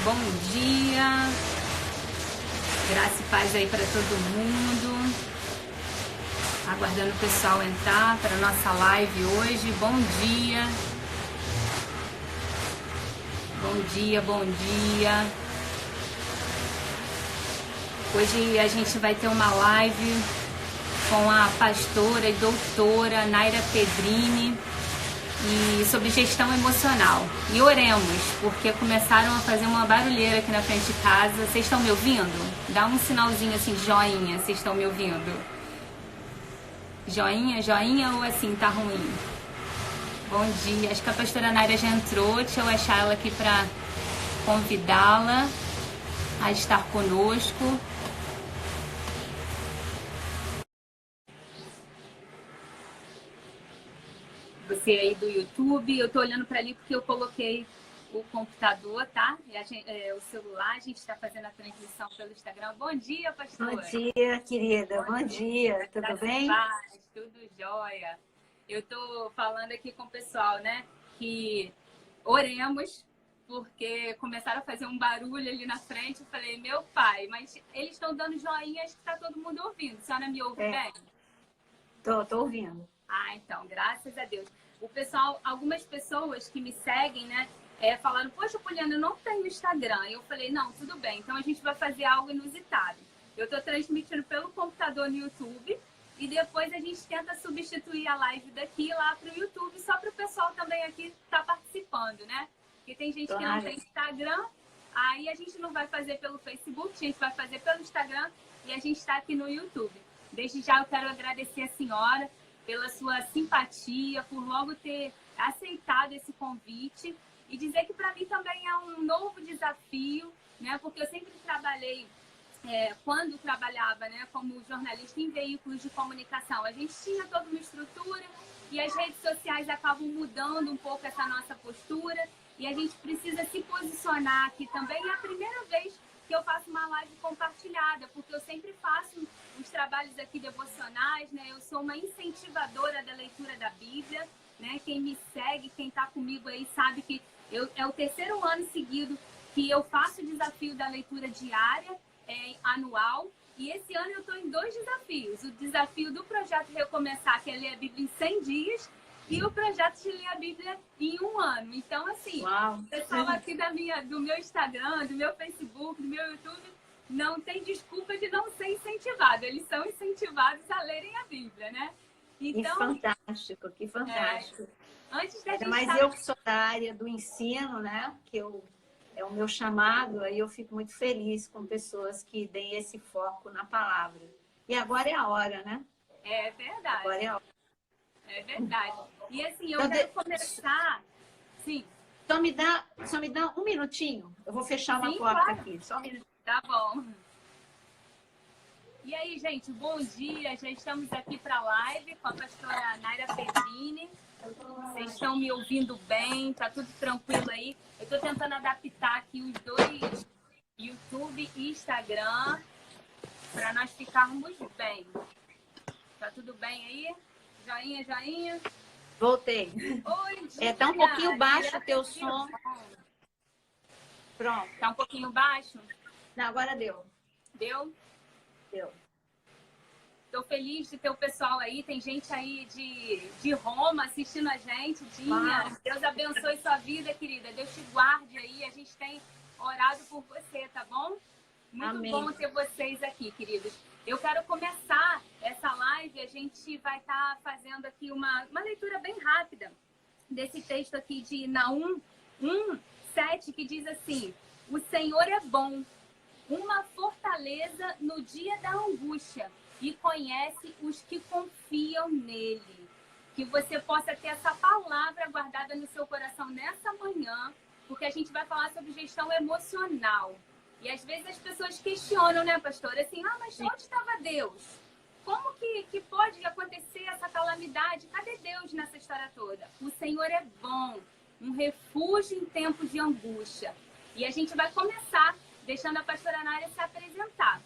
bom dia. Graça e paz aí para todo mundo. Aguardando o pessoal entrar para a nossa live hoje. Bom dia. Bom dia, bom dia. Hoje a gente vai ter uma live com a pastora e doutora Naira Pedrini e sobre gestão emocional. E oremos, porque começaram a fazer uma barulheira aqui na frente de casa. Vocês estão me ouvindo? Dá um sinalzinho assim, joinha, vocês estão me ouvindo? Joinha, joinha ou assim, tá ruim? Bom dia, acho que a pastora Naira já entrou. Deixa eu achar ela aqui para convidá-la a estar conosco. Você aí do YouTube, eu tô olhando para ali porque eu coloquei o computador, tá? O celular, a gente está fazendo a transmissão pelo Instagram. Bom dia, pastora. Bom dia, querida. Bom dia. Tudo bem? Paz, tudo jóia. Eu tô falando aqui com o pessoal, né? Que oremos, porque começaram a fazer um barulho ali na frente. Eu falei, meu pai, mas eles estão dando joinha, acho que tá todo mundo ouvindo. A senhora me ouve bem? Tô ouvindo. Ah, então, graças a Deus. O pessoal, algumas pessoas que me seguem, né, falaram, poxa, Poliana, eu não tenho Instagram. Eu falei, não, tudo bem, então a gente vai fazer algo inusitado. Eu tô transmitindo pelo computador no YouTube e depois a gente tenta substituir a live daqui lá pro YouTube, só para o pessoal também aqui estar participando, né? Porque tem gente que não tem Instagram, aí a gente não vai fazer pelo Facebook, a gente vai fazer pelo Instagram e a gente está aqui no YouTube. Desde já eu quero agradecer a senhora pela sua simpatia, por logo ter aceitado esse convite e dizer que para mim também é um novo desafio, né? Porque eu sempre trabalhei, quando trabalhava, né, como jornalista em veículos de comunicação, a gente tinha toda uma estrutura e as redes sociais acabam mudando um pouco essa nossa postura e a gente precisa se posicionar aqui também. É a primeira vez que eu faço uma live compartilhada, porque eu sempre faço os trabalhos aqui devocionais, né? Eu sou uma incentivadora da leitura da Bíblia, né? Quem me segue, quem está comigo aí sabe que é o terceiro ano seguido que eu faço o desafio da leitura diária, anual, e esse ano eu estou em 2 desafios. O desafio do Projeto Recomeçar, que é ler a Bíblia em 100 dias, e o projeto de ler a Bíblia em 1 ano. Então, assim, o pessoal aqui do meu Instagram, do meu Facebook, do meu YouTube, não tem desculpa de não ser incentivado. Eles são incentivados a lerem a Bíblia, né? Então, que fantástico. Antes da gente Mas eu que sou da área do ensino, né? É o meu chamado, aí eu fico muito feliz com pessoas que deem esse foco na palavra. E agora é a hora, né? É verdade. Agora é a hora. É verdade. E assim, eu quero começar... Sim. Só me dá um minutinho. Eu vou fechar uma porta aqui. Só um minutinho. Tá bom. E aí, gente, bom dia. Já estamos aqui para a live com a pastora Naira Pedrini. Vocês estão me ouvindo bem? Tá tudo tranquilo aí? Eu estou tentando adaptar aqui os dois, YouTube e Instagram, para nós ficarmos bem. Tá tudo bem aí? Joinha, joinha. Voltei. Oi, dia. Tá um pouquinho baixo o teu som. Pronto. Tá um pouquinho baixo? Não, agora deu. Deu? Deu. Estou feliz de ter o pessoal aí. Tem gente aí de Roma assistindo a gente. Dinha, Deus abençoe sua vida, querida. Deus te guarde aí. A gente tem orado por você, tá bom? Muito Amém. Bom ter vocês aqui, queridos. Eu quero começar essa live. A gente vai estar fazendo aqui uma leitura bem rápida desse texto aqui de Naum 1:7, que diz assim: o Senhor é bom, uma fortaleza no dia da angústia, e conhece os que confiam nele. Que você possa ter essa palavra guardada no seu coração nessa manhã, porque a gente vai falar sobre gestão emocional. E às vezes as pessoas questionam, né, pastora? Assim, mas onde estava Deus? Como que pode acontecer essa calamidade? Cadê Deus nessa história toda? O Senhor é bom, um refúgio em tempos de angústia. E a gente vai começar deixando a pastora Naira se apresentar.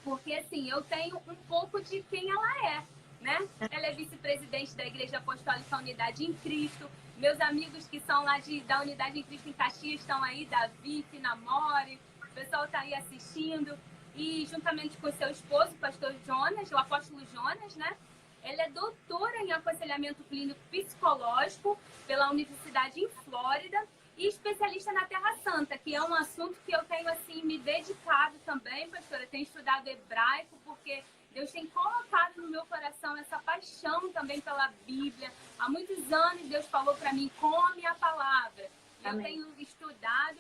Porque, assim, eu tenho um pouco de quem ela é. né? Ela é vice-presidente da Igreja Apostólica Unidade em Cristo. Meus amigos que são lá da Unidade em Cristo em Caxias estão aí, Davi, Finamore, o pessoal está aí assistindo. E juntamente com seu esposo, o pastor Jonas, o apóstolo Jonas, né? Ela é doutora em aconselhamento clínico psicológico pela Universidade em Flórida e especialista na Terra Santa, que é um assunto que eu tenho assim me dedicado também, pastora. Eu tenho estudado hebraico porque Deus tem colocado no meu coração essa paixão também pela Bíblia. Há muitos anos Deus falou para mim, come a palavra. Eu tenho estudado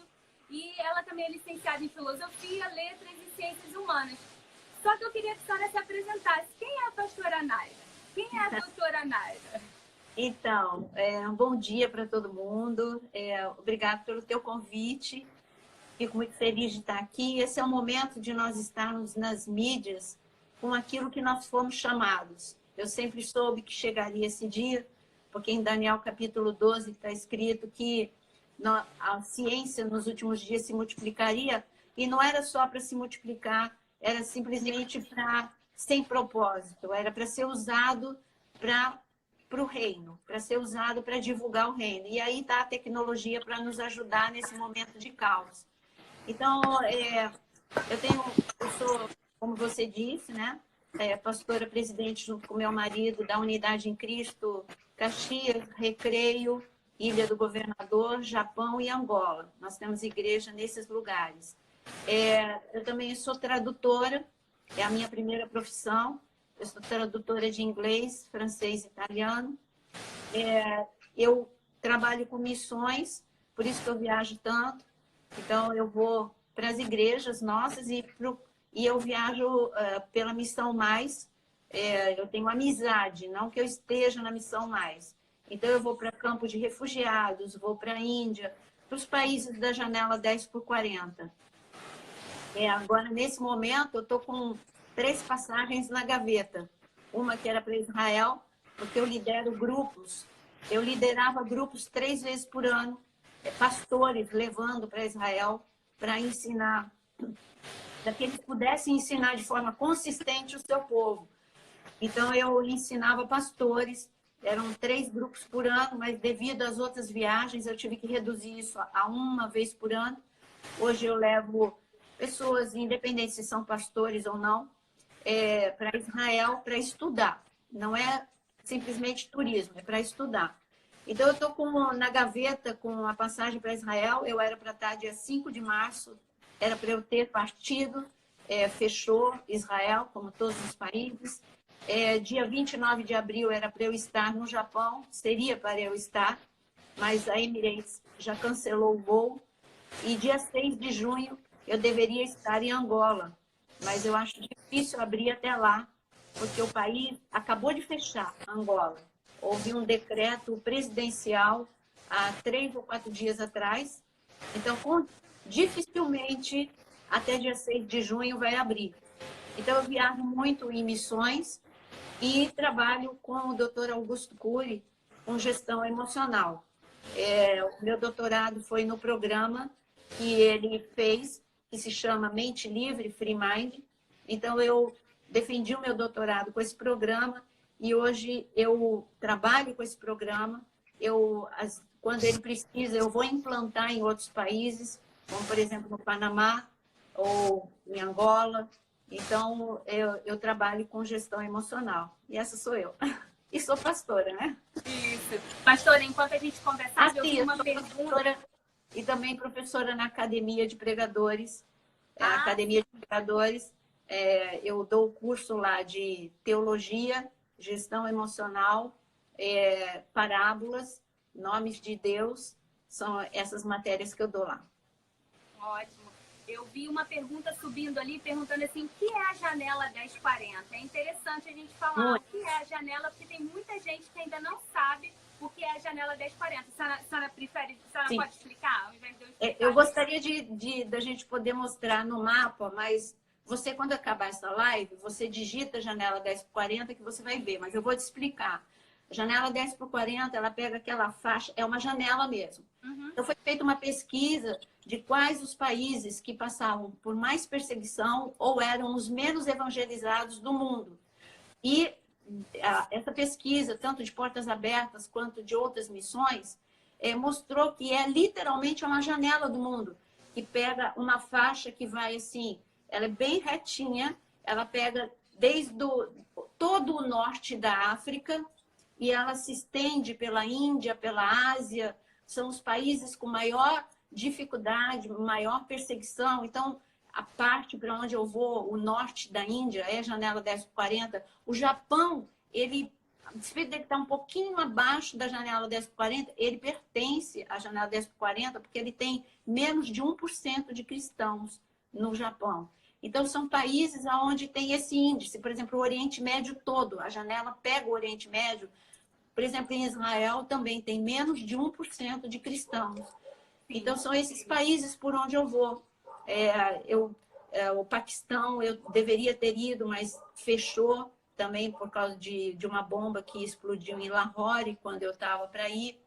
e ela também é licenciada em filosofia, letras e ciências humanas. Só que eu queria que a senhora se apresentasse. Quem é a pastora Naira? Quem é a doutora Naira? Então, um bom dia para todo mundo. Obrigado pelo teu convite. Fico muito feliz de estar aqui. Esse é o momento de nós estarmos nas mídias com aquilo que nós fomos chamados. Eu sempre soube que chegaria esse dia, porque em Daniel capítulo 12 está escrito que a ciência nos últimos dias se multiplicaria, e não era só para se multiplicar, era simplesmente sem propósito, era para ser usado para o reino, para ser usado para divulgar o reino. E aí está a tecnologia para nos ajudar nesse momento de caos. Então, eu sou, como você disse, né, pastora presidente junto com meu marido da Unidade em Cristo, Caxias, Recreio, Ilha do Governador, Japão e Angola. Nós temos igreja nesses lugares. Eu também sou tradutora, é a minha primeira profissão. Eu sou tradutora de inglês, francês e italiano. Eu trabalho com missões, por isso que eu viajo tanto. Então, eu vou para as igrejas nossas e eu viajo pela Missão Mais. Eu tenho amizade, não que eu esteja na Missão Mais. Então, eu vou para campo de refugiados, vou para a Índia, para os países da janela 10x40. Agora, nesse momento, eu estou com 3 passagens na gaveta. Uma que era para Israel, porque eu lidero grupos. Eu liderava grupos 3 vezes por ano, pastores levando para Israel para ensinar, para que eles pudessem ensinar de forma consistente o seu povo. Então, eu ensinava pastores, eram 3 grupos por ano, mas devido às outras viagens, eu tive que reduzir isso a 1 vez por ano. Hoje eu levo pessoas, independente se são pastores ou não, para Israel para estudar. Não é simplesmente turismo, é para estudar. Então, eu estou na gaveta com a passagem para Israel. Eu era para estar dia 5 de março, era para eu ter partido, fechou Israel, como todos os países. Dia 29 de abril era para eu estar no Japão, seria para eu estar, mas a Emirates já cancelou o voo. E dia 6 de junho eu deveria estar em Angola, mas eu acho difícil abrir até lá, porque o país acabou de fechar, Angola. Houve um decreto presidencial há 3 ou 4 dias atrás, então dificilmente até dia 6 de junho vai abrir. Então eu viajo muito em missões e trabalho com o Dr. Augusto Cury, com gestão emocional. O meu doutorado foi no programa que ele fez, que se chama Mente Livre, Free Mind. Então, eu defendi o meu doutorado com esse programa e hoje eu trabalho com esse programa. Quando ele precisa, eu vou implantar em outros países, como, por exemplo, no Panamá ou em Angola. Então, eu trabalho com gestão emocional. E essa sou eu. E sou pastora, né? Isso. Pastora, enquanto a gente conversava, eu vi uma pergunta. E também professora na Academia de Pregadores. Academia de Pregadores. Eu dou o curso lá de teologia, gestão emocional, parábolas, nomes de Deus. São essas matérias que eu dou lá. Ótimo. Eu vi uma pergunta subindo ali, perguntando assim, o que é a janela 1040? É interessante a gente falar o que é a janela, porque tem muita gente que ainda não sabe o que é a janela 1040. A senhora pode explicar? Ao invés de eu explicar, eu gostaria da gente poder mostrar no mapa, mas você, quando acabar essa live, você digita janela 10x40 que você vai ver, mas eu vou te explicar. A janela 10x40, ela pega aquela faixa, é uma janela mesmo. Uhum. Então, foi feita uma pesquisa de quais os países que passavam por mais perseguição ou eram os menos evangelizados do mundo. E essa pesquisa, tanto de Portas Abertas quanto de outras missões, mostrou que é literalmente uma janela do mundo, que pega uma faixa que vai assim, ela é bem retinha, ela pega desde todo o norte da África e ela se estende pela Índia, pela Ásia, são os países com maior dificuldade, maior perseguição. Então, a parte para onde eu vou, o norte da Índia, é a janela 10/40. O Japão, ele, se ele está um pouquinho abaixo da janela 10/40, ele pertence à janela 10/40, porque ele tem menos de 1% de cristãos no Japão. Então, são países onde tem esse índice. Por exemplo, o Oriente Médio todo, a janela pega o Oriente Médio. Por exemplo, em Israel também tem menos de 1% de cristãos. Então, são esses países por onde eu vou. O Paquistão, eu deveria ter ido, mas fechou também por causa de uma bomba que explodiu em Lahore quando eu estava para ir.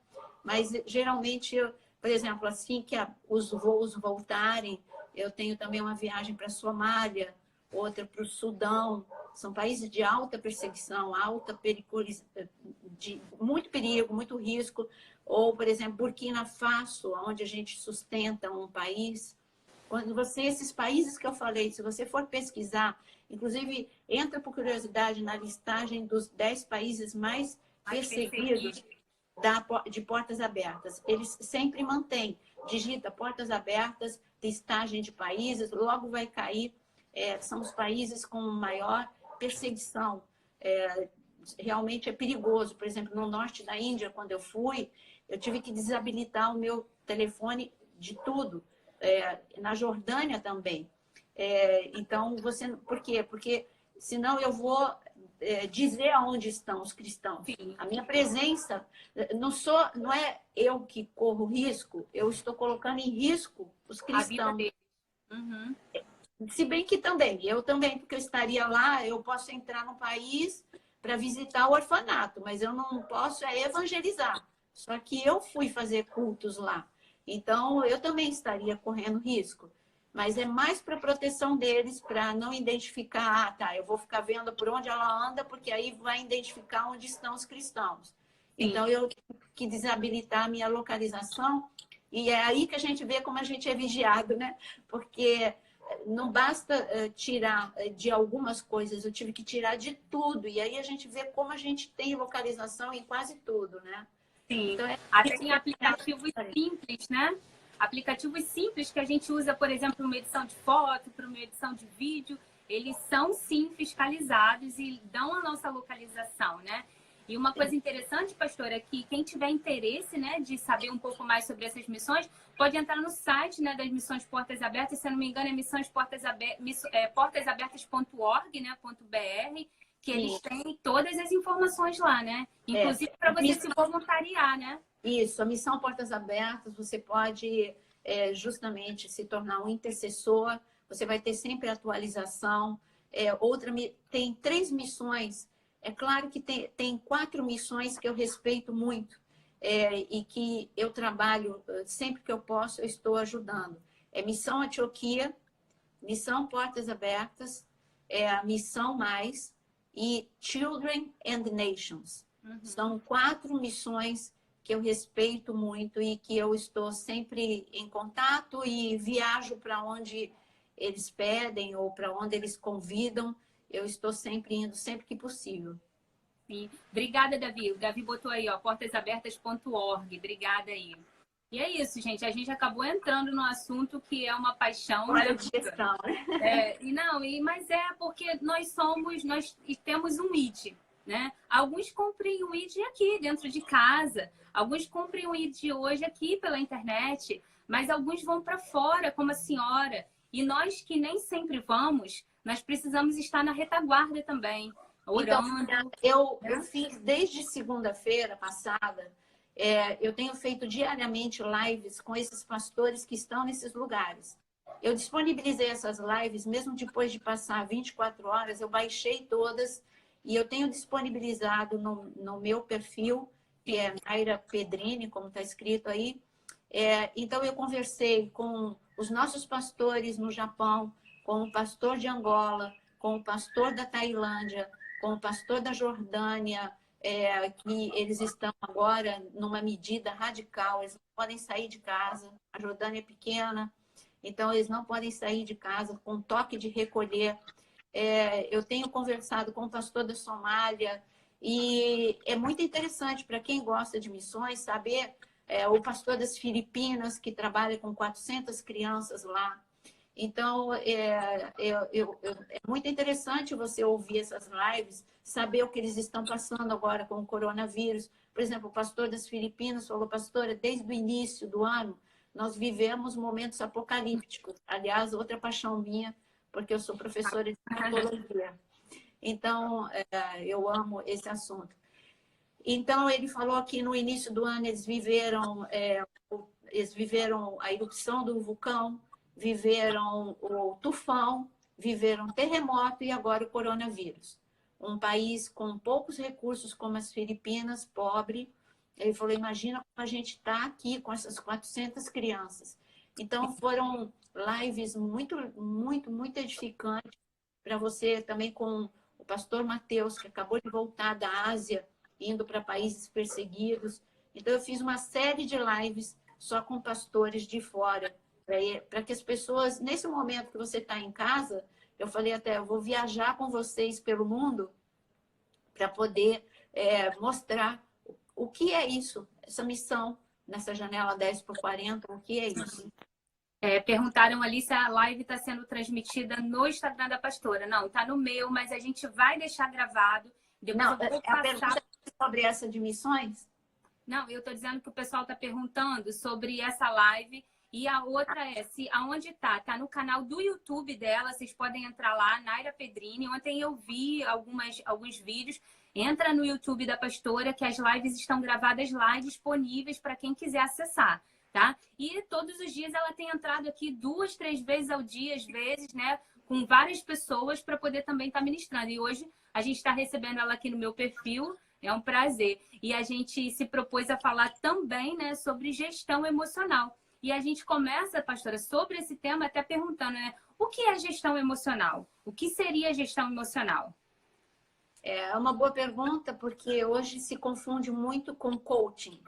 Mas, geralmente, por exemplo, assim que os voos voltarem, eu tenho também uma viagem para a Somália, outra para o Sudão. São países de alta perseguição, alta periculosidade, de muito perigo, muito risco. Ou, por exemplo, Burkina Faso, onde a gente sustenta um país. Quando esses países que eu falei, se você for pesquisar, inclusive entra por curiosidade na listagem dos 10 países mais perseguidos de Portas Abertas. Eles sempre mantêm, digita Portas Abertas, listagem de países, logo vai cair. São os países com maior perseguição. Realmente é perigoso. Por exemplo, no norte da Índia, quando eu fui, eu tive que desabilitar o meu telefone de tudo. Na Jordânia também. Então, por quê? Porque senão eu vou dizer aonde estão os cristãos. Sim. A minha presença não é eu que corro risco, eu estou colocando em risco os cristãos. A vida deles. Uhum. Se bem que também, eu também, porque eu estaria lá, eu posso entrar no país para visitar o orfanato, mas eu não posso evangelizar. Só que eu fui fazer cultos lá. Então, eu também estaria correndo risco. Mas é mais para proteção deles, para não identificar, eu vou ficar vendo por onde ela anda, porque aí vai identificar onde estão os cristãos. Sim. Então, eu tive que desabilitar a minha localização, e é aí que a gente vê como a gente é vigiado, né? Porque não basta tirar de algumas coisas, eu tive que tirar de tudo, e aí a gente vê como a gente tem localização em quase tudo, né? Sim, então, até em aplicativos simples, né? Aplicativos simples que a gente usa, por exemplo, para uma edição de foto, para uma edição de vídeo, eles são sim fiscalizados e dão a nossa localização, né? E uma coisa interessante, pastor, é que quem tiver interesse, né, de saber um pouco mais sobre essas missões, pode entrar no site, né, das Missões Portas Abertas, se eu não me engano, é portasabertas.org, né, .br, que eles têm todas as informações lá, né? Inclusive para você se voluntariar, né? Isso, a Missão Portas Abertas, você pode justamente se tornar um intercessor, você vai ter sempre atualização. Tem 3 missões, é claro que tem 4 missões que eu respeito muito e que eu trabalho, sempre que eu posso, eu estou ajudando. Missão Antioquia, Missão Portas Abertas, a Missão Mais e Children and Nations. Uhum. São 4 missões que eu respeito muito e que eu estou sempre em contato e viajo para onde eles pedem ou para onde eles convidam. Eu estou sempre indo, sempre que possível. Sim. Obrigada, Davi. O Davi botou aí, ó, portasabertas.org. Obrigada aí. E é isso, gente. A gente acabou entrando no assunto que é uma paixão. Olha de questão, né? Mas porque nós temos um ID, né? Alguns cumprem o ID aqui, dentro de casa. Alguns cumprem o ID hoje aqui pela internet, mas alguns vão para fora, como a senhora. E nós que nem sempre vamos, nós precisamos estar na retaguarda também, orando. Então, eu fiz desde segunda-feira passada, eu tenho feito diariamente lives com esses pastores que estão nesses lugares. Eu disponibilizei essas lives, mesmo depois de passar 24 horas, eu baixei todas e eu tenho disponibilizado no meu perfil, que é Naira Pedrini, como está escrito aí. Então, eu conversei com os nossos pastores no Japão, com o pastor de Angola, com o pastor da Tailândia, com o pastor da Jordânia, que eles estão agora numa medida radical, eles não podem sair de casa, a Jordânia é pequena, então eles não podem sair de casa com toque de recolher. Eu tenho conversado com o pastor da Somália, e é muito interessante para quem gosta de missões saber o pastor das Filipinas, que trabalha com 400 crianças lá. Então, é muito interessante você ouvir essas lives, saber o que eles estão passando agora com o coronavírus. Por exemplo, o pastor das Filipinas falou, pastora, desde o início do ano, nós vivemos momentos apocalípticos. Aliás, outra paixão minha, porque eu sou professora de psicologia. Então, eu amo esse assunto. Então, ele falou que no início do ano eles viveram a erupção do vulcão, viveram o tufão, viveram terremoto e agora o coronavírus. Um país com poucos recursos como as Filipinas, pobre. Ele falou, imagina como a gente está aqui com essas 400 crianças. Então, foram lives muito, muito, muito edificantes para você também com o pastor Mateus, que acabou de voltar da Ásia, indo para países perseguidos. Então, eu fiz uma série de lives só com pastores de fora, para que as pessoas, nesse momento que você está em casa, eu falei até, eu vou viajar com vocês pelo mundo para poder mostrar o que é isso, essa missão, nessa janela 10x40, o que é isso. Perguntaram ali se a live está sendo transmitida no Instagram da pastora. Não, está no meu, mas a gente vai deixar gravado. Depois Não, eu vou a pergunta é sobre essa de missões? Não, eu estou dizendo que o pessoal está perguntando sobre essa live. E a outra é, aonde está? Está no canal do YouTube dela, vocês podem entrar lá, Naira Pedrini. Ontem eu vi alguns vídeos. Entra no YouTube da pastora, que as lives estão gravadas lá, disponíveis para quem quiser acessar, tá? E todos os dias ela tem entrado aqui 2, 3 vezes ao dia, às vezes, né? Com várias pessoas para poder também estar ministrando. E hoje a gente está recebendo ela aqui no meu perfil. É um prazer. E a gente se propôs a falar também, né, sobre gestão emocional. E a gente começa, pastora, sobre esse tema até perguntando, né, o que é gestão emocional? O que seria gestão emocional? É uma boa pergunta, porque hoje se confunde muito com coaching.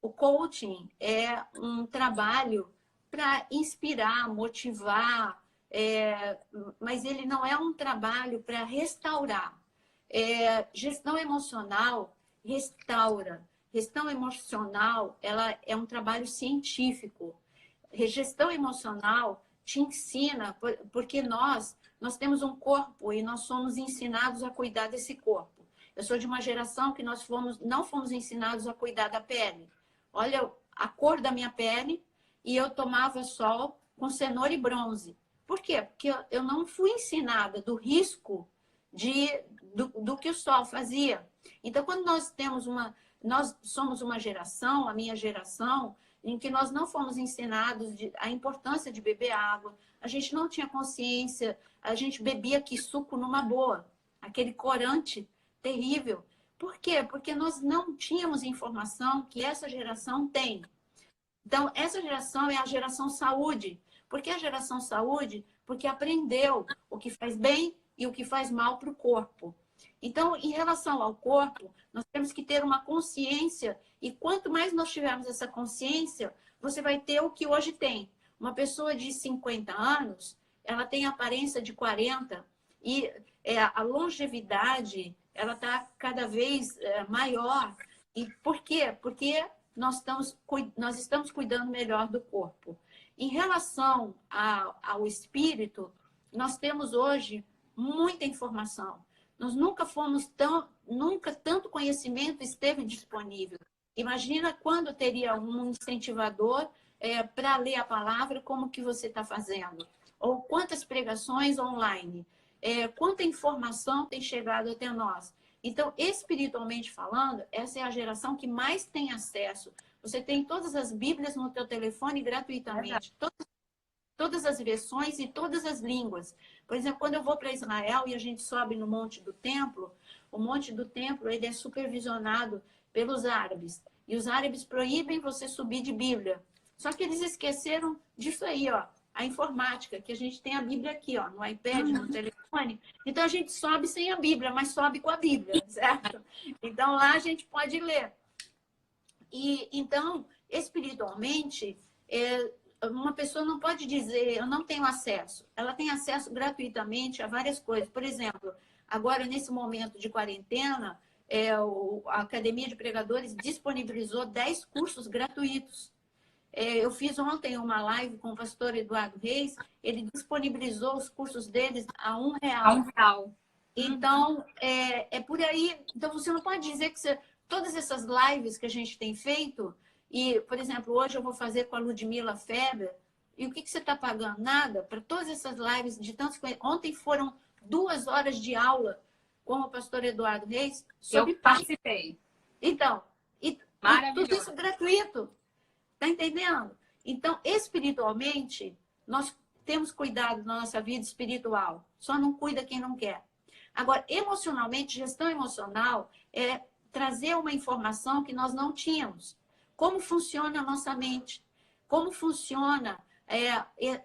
O coaching é um trabalho para inspirar, motivar, mas ele não é um trabalho para restaurar. Gestão emocional restaura. Gestão emocional, ela é um trabalho científico. Gestão emocional te ensina, porque nós temos um corpo e nós somos ensinados a cuidar desse corpo. Eu sou de uma geração que não fomos ensinados a cuidar da pele. Olha a cor da minha pele, e eu tomava sol com cenoura e bronze. Por quê? Porque eu não fui ensinada do risco do que o sol fazia. Então, quando nós somos uma geração, a minha geração, em que nós não fomos ensinados a importância de beber água, a gente não tinha consciência, a gente bebia aqui suco numa boa, aquele corante terrível. Por quê? Porque nós não tínhamos informação que essa geração tem. Então, essa geração é a geração saúde. Por que a geração saúde? Porque aprendeu o que faz bem e o que faz mal para o corpo. Então, em relação ao corpo, nós temos que ter uma consciência, e quanto mais nós tivermos essa consciência, você vai ter o que hoje tem. Uma pessoa de 50 anos, ela tem a aparência de 40, e a longevidade, ela está cada vez maior. E por quê? Porque nós estamos cuidando melhor do corpo. Em relação ao espírito, nós temos hoje muita informação. Nós nunca tanto conhecimento esteve disponível. Imagina quando teria um incentivador para ler a palavra, como que você está fazendo. Ou quantas pregações online. Quanta informação tem chegado até nós. Então, espiritualmente falando, essa é a geração que mais tem acesso. Você tem todas as Bíblias no teu telefone gratuitamente. Todas as versões e todas as línguas. Por exemplo, quando eu vou para Israel e a gente sobe no Monte do Templo, o Monte do Templo ele é supervisionado pelos árabes. E os árabes proíbem você subir de Bíblia. Só que eles esqueceram disso aí, ó. a informática, que a gente tem a Bíblia aqui, ó, no iPad, no telefone. Então, a gente sobe sem a Bíblia, mas sobe com a Bíblia, certo? Então, lá a gente pode ler. E, então, espiritualmente, uma pessoa não pode dizer, eu não tenho acesso. Ela tem acesso gratuitamente a várias coisas. Por exemplo, agora, nesse momento de quarentena, a Academia de Pregadores disponibilizou 10 cursos gratuitos. Eu fiz ontem uma live com o pastor Eduardo Reis, ele disponibilizou os cursos deles a R$1. R$1. Então, é por aí. Então, você não pode dizer que todas essas lives que a gente tem feito, e, por exemplo, hoje eu vou fazer com a Ludmila Feber, e o que você está pagando? Nada. Para todas essas lives de tantos... Ontem foram 2 horas de aula com o pastor Eduardo Reis sobre eu participei. Então, tudo isso gratuito. Está entendendo? Então, espiritualmente, nós temos cuidado na nossa vida espiritual. Só não cuida quem não quer. Agora, emocionalmente, gestão emocional é trazer uma informação que nós não tínhamos. Como funciona a nossa mente? Como funciona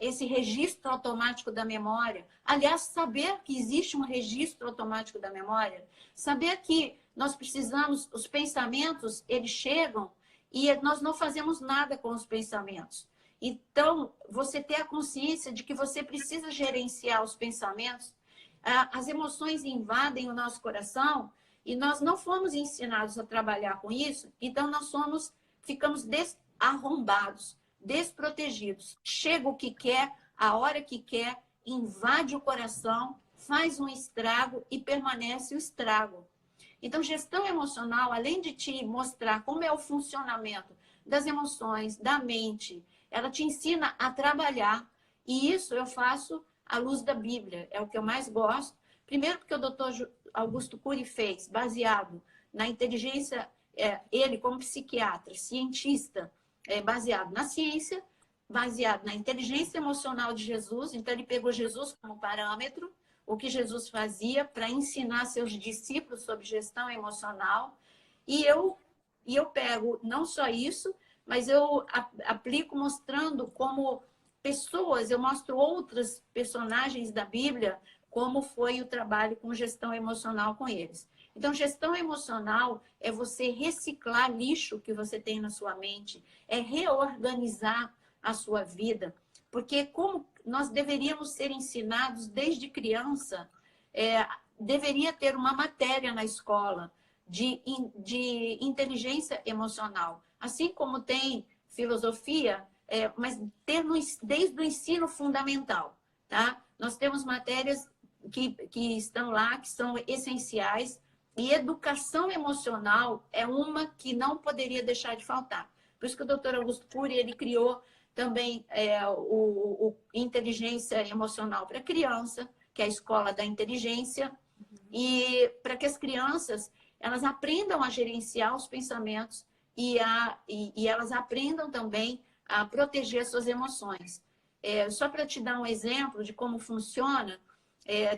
esse registro automático da memória? Aliás, saber que existe um registro automático da memória, saber que nós precisamos, os pensamentos, eles chegam e nós não fazemos nada com os pensamentos. Então, você ter a consciência de que você precisa gerenciar os pensamentos. As emoções invadem o nosso coração e nós não fomos ensinados a trabalhar com isso, então nós ficamos arrombados, desprotegidos. Chega o que quer, a hora que quer, invade o coração, faz um estrago e permanece o estrago. Então, gestão emocional, além de te mostrar como é o funcionamento das emoções, da mente, ela te ensina a trabalhar. E isso eu faço à luz da Bíblia. É o que eu mais gosto. Primeiro porque o doutor Augusto Cury fez, baseado na inteligência, ele como psiquiatra, cientista, baseado na ciência, baseado na inteligência emocional de Jesus. Então, ele pegou Jesus como parâmetro, o que Jesus fazia para ensinar seus discípulos sobre gestão emocional. E eu pego não só isso, mas eu aplico mostrando como pessoas, eu mostro outras personagens da Bíblia, como foi o trabalho com gestão emocional com eles. Então, gestão emocional é você reciclar lixo que você tem na sua mente, é reorganizar a sua vida, porque como nós deveríamos ser ensinados desde criança, deveria ter uma matéria na escola de inteligência emocional, assim como tem filosofia, mas ter desde o ensino fundamental, tá? Nós temos matérias que estão lá, que são essenciais, e educação emocional é uma que não poderia deixar de faltar. Por isso que o doutor Augusto Cury, ele criou também o Inteligência Emocional para Criança, que é a Escola da Inteligência, e para que as crianças elas aprendam a gerenciar os pensamentos e elas aprendam também a proteger suas emoções. Só para te dar um exemplo de como funciona,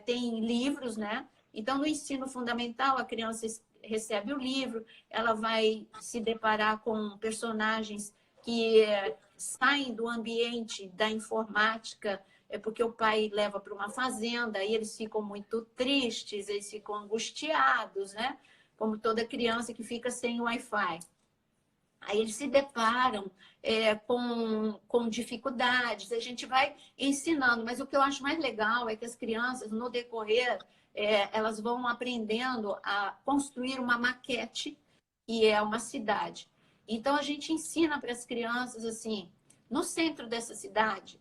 tem livros, né? Então, no ensino fundamental, a criança recebe o livro, ela vai se deparar com personagens que saem do ambiente da informática, porque o pai leva para uma fazenda, e eles ficam muito tristes, eles ficam angustiados, né? Como toda criança que fica sem Wi-Fi. Aí eles se deparam com dificuldades, a gente vai ensinando, mas o que eu acho mais legal é que as crianças, no decorrer, elas vão aprendendo a construir uma maquete, que é uma cidade. Então, a gente ensina para as crianças assim, no centro dessa cidade,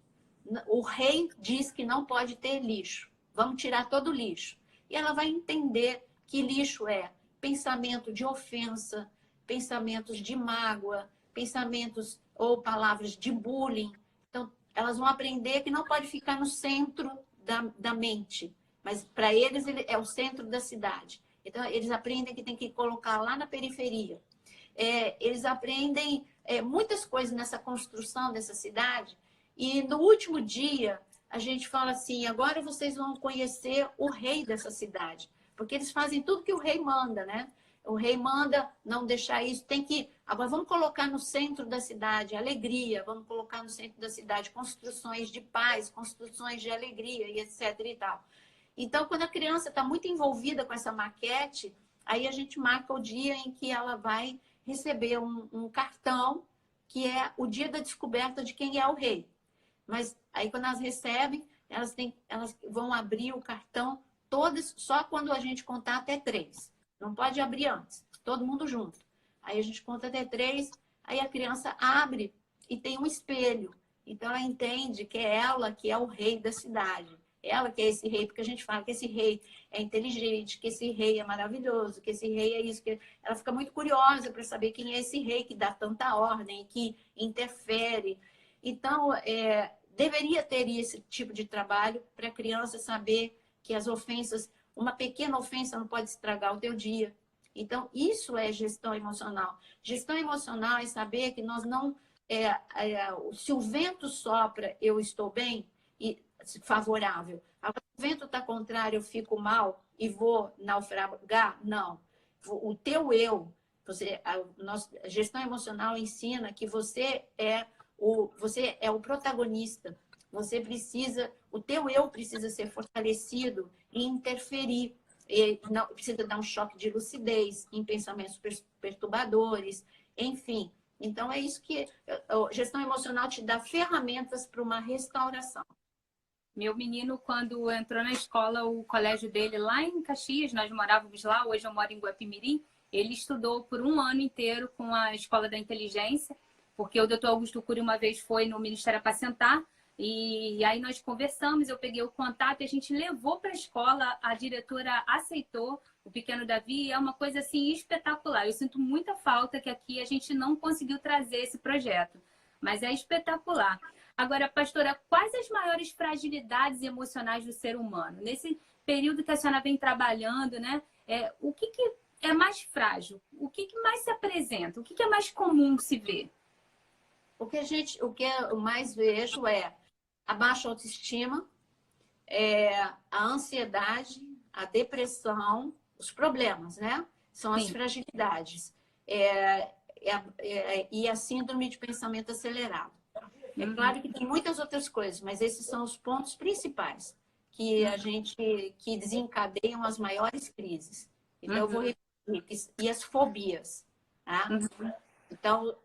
o rei diz que não pode ter lixo, vamos tirar todo o lixo. E ela vai entender que lixo é pensamento de ofensa, pensamentos de mágoa, pensamentos ou palavras de bullying. Então, elas vão aprender que não pode ficar no centro da mente, mas para eles é o centro da cidade. Então, eles aprendem que tem que colocar lá na periferia. Eles aprendem muitas coisas nessa construção dessa cidade. E no último dia, a gente fala assim, agora vocês vão conhecer o rei dessa cidade. Porque eles fazem tudo que o rei manda, né? o rei manda não deixar isso, tem que... Agora vamos colocar no centro da cidade alegria, vamos colocar no centro da cidade construções de paz, construções de alegria e etc e tal. Então, quando a criança está muito envolvida com essa maquete, aí a gente marca o dia em que ela vai receber um cartão, que é o dia da descoberta de quem é o rei. Mas aí quando elas recebem, elas vão abrir o cartão todas só quando a gente contar até 3. Não pode abrir antes, todo mundo junto. Aí a gente conta até 3, aí a criança abre e tem um espelho. Então ela entende que é ela que é o rei da cidade. Ela que é esse rei, porque a gente fala que esse rei é inteligente, que esse rei é maravilhoso, que esse rei é isso. Ela fica muito curiosa para saber quem é esse rei que dá tanta ordem, que interfere. Então, deveria ter esse tipo de trabalho para a criança saber que as ofensas, uma pequena ofensa não pode estragar o teu dia. Então, isso é gestão emocional. Gestão emocional é saber que nós não... se o vento sopra, eu estou bem, e favorável. Agora, o vento está contrário, eu fico mal e vou naufragar? Não. O teu eu, a gestão emocional ensina que você é o protagonista. O teu eu precisa ser fortalecido e interferir. E não, precisa dar um choque de lucidez em pensamentos perturbadores, enfim. Então, é isso que a gestão emocional te dá ferramentas para uma restauração. Meu menino, quando entrou na escola, o colégio dele lá em Caxias, nós morávamos lá, hoje eu moro em Guapimirim, ele estudou por um ano inteiro com a Escola da Inteligência, porque o doutor Augusto Cury uma vez foi no Ministério Apacentar, e aí nós conversamos, eu peguei o contato e a gente levou para a escola, a diretora aceitou o pequeno Davi, e é uma coisa assim espetacular. Eu sinto muita falta que aqui a gente não conseguiu trazer esse projeto, mas é espetacular. Agora, pastora, quais as maiores fragilidades emocionais do ser humano? Nesse período que a senhora vem trabalhando, né? O que é mais frágil? O que mais se apresenta? O que é mais comum se ver? O que eu mais vejo é a baixa autoestima, a ansiedade, a depressão, os problemas, né? São as fragilidades. E a síndrome de pensamento acelerado. É claro que tem muitas outras coisas, mas esses são os pontos principais que desencadeiam as maiores crises. Então, eu vou repetir. E as fobias, tá? Então,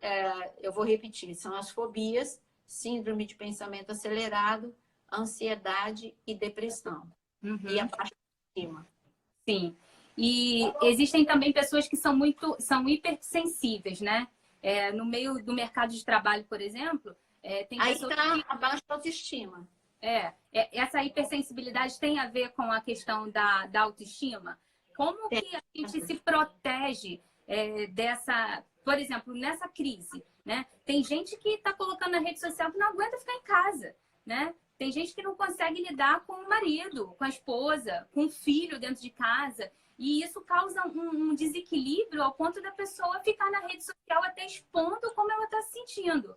eu vou repetir. São as fobias, síndrome de pensamento acelerado, ansiedade e depressão. E a baixa autoestima. Sim. E existem também pessoas que são hipersensíveis, né? No meio do mercado de trabalho, por exemplo, tem aí pessoas está a baixa autoestima. Essa hipersensibilidade tem a ver com a questão da autoestima? Como que a gente se protege dessa... Por exemplo, nessa crise, né? Tem gente que está colocando na rede social que não aguenta ficar em casa, né? Tem gente que não consegue lidar com o marido, com a esposa, com o filho dentro de casa. E isso causa um desequilíbrio ao ponto da pessoa ficar na rede social até expondo como ela está se sentindo.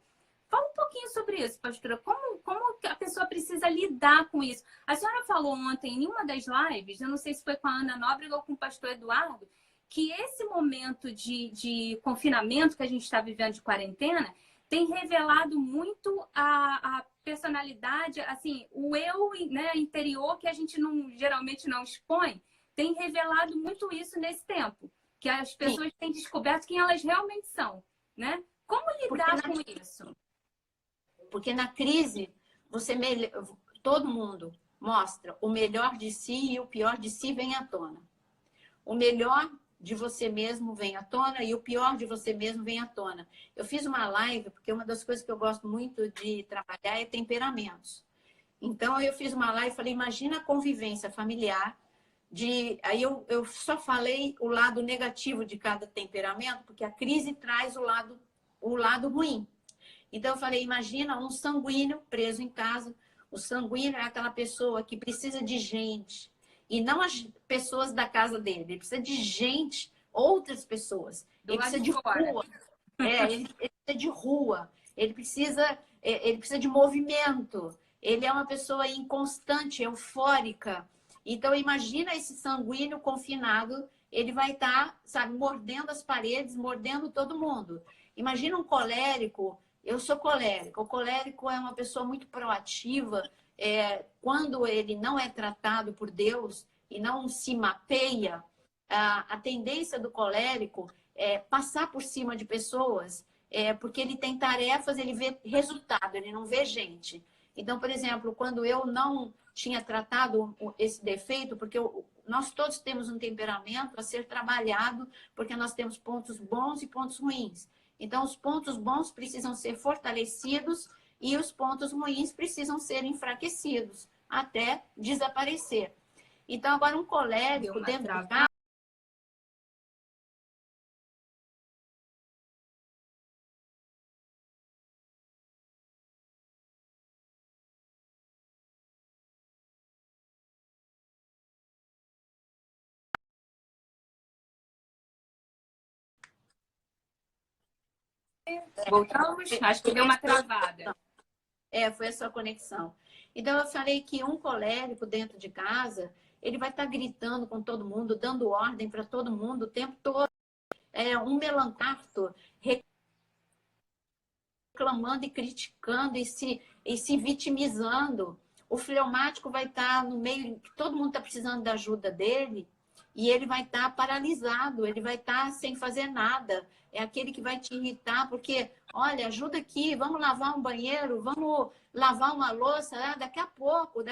Fala um pouquinho sobre isso, pastora. Como a pessoa precisa lidar com isso? A senhora falou ontem em uma das lives, eu não sei se foi com a Ana Nóbrega ou com o pastor Eduardo, que esse momento de confinamento que a gente está vivendo de quarentena tem revelado muito a personalidade, assim, o eu, né, interior que a gente geralmente não expõe, tem revelado muito isso nesse tempo, que as pessoas têm descoberto quem elas realmente são, né? Como lidar com isso? Porque na crise, todo mundo mostra o melhor de si e o pior de si vem à tona. O melhor de você mesmo vem à tona e o pior de você mesmo vem à tona. Eu fiz uma live, porque uma das coisas que eu gosto muito de trabalhar é temperamentos. Então, eu fiz uma live e falei, imagina a convivência familiar. Aí eu só falei o lado negativo de cada temperamento, porque a crise traz o lado ruim. Então, eu falei, imagina um sanguíneo preso em casa. O sanguíneo é aquela pessoa que precisa de gente. E não as pessoas da casa dele. Ele precisa de gente, outras pessoas. Ele precisa de rua. Ele precisa de rua. Ele precisa de movimento. Ele é uma pessoa inconstante, eufórica. Então, imagina esse sanguíneo confinado ele vai estar, sabe, mordendo as paredes, mordendo todo mundo. Imagina um colérico, eu sou colérica, o colérico é uma pessoa muito proativa, quando ele não é tratado por Deus e não se mapeia, a tendência do colérico é passar por cima de pessoas, porque ele tem tarefas, ele vê resultado, ele não vê gente. Então, por exemplo, quando eu não tinha tratado esse defeito, porque nós todos temos um temperamento a ser trabalhado, porque nós temos pontos bons e pontos ruins. Então, os pontos bons precisam ser fortalecidos e os pontos ruins precisam ser enfraquecidos, até desaparecer. Então, agora um colérico dentro de casa, Voltamos? Acho que deu uma travada. foi a sua conexão. Então, eu falei que um colérico dentro de casa, ele vai estar gritando com todo mundo, dando ordem para todo mundo o tempo todo. Um melancarto reclamando e criticando e se vitimizando. O fleumático vai estar no meio, todo mundo está precisando da ajuda dele, e ele vai estar paralisado, ele vai estar sem fazer nada. É aquele que vai te irritar, porque, olha, ajuda aqui, vamos lavar um banheiro, vamos lavar uma louça, daqui a pouco,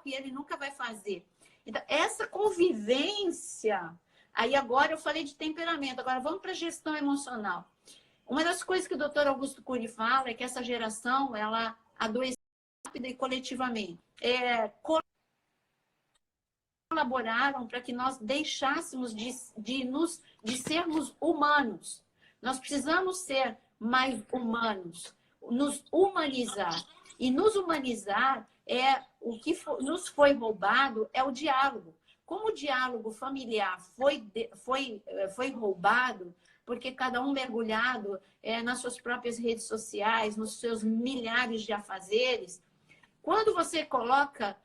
e ele nunca vai fazer. Então, essa convivência, aí agora eu falei de temperamento, agora vamos para a gestão emocional. Uma das coisas que o doutor Augusto Cury fala é que essa geração, ela adoece rápida e coletivamente. Colaboraram para que nós deixássemos de sermos humanos. Nós precisamos ser mais humanos, nos humanizar. E nos humanizar o que nos foi roubado é o diálogo. Como o diálogo familiar foi roubado, porque cada um mergulhado nas suas próprias redes sociais, nos seus milhares de afazeres, quando você coloca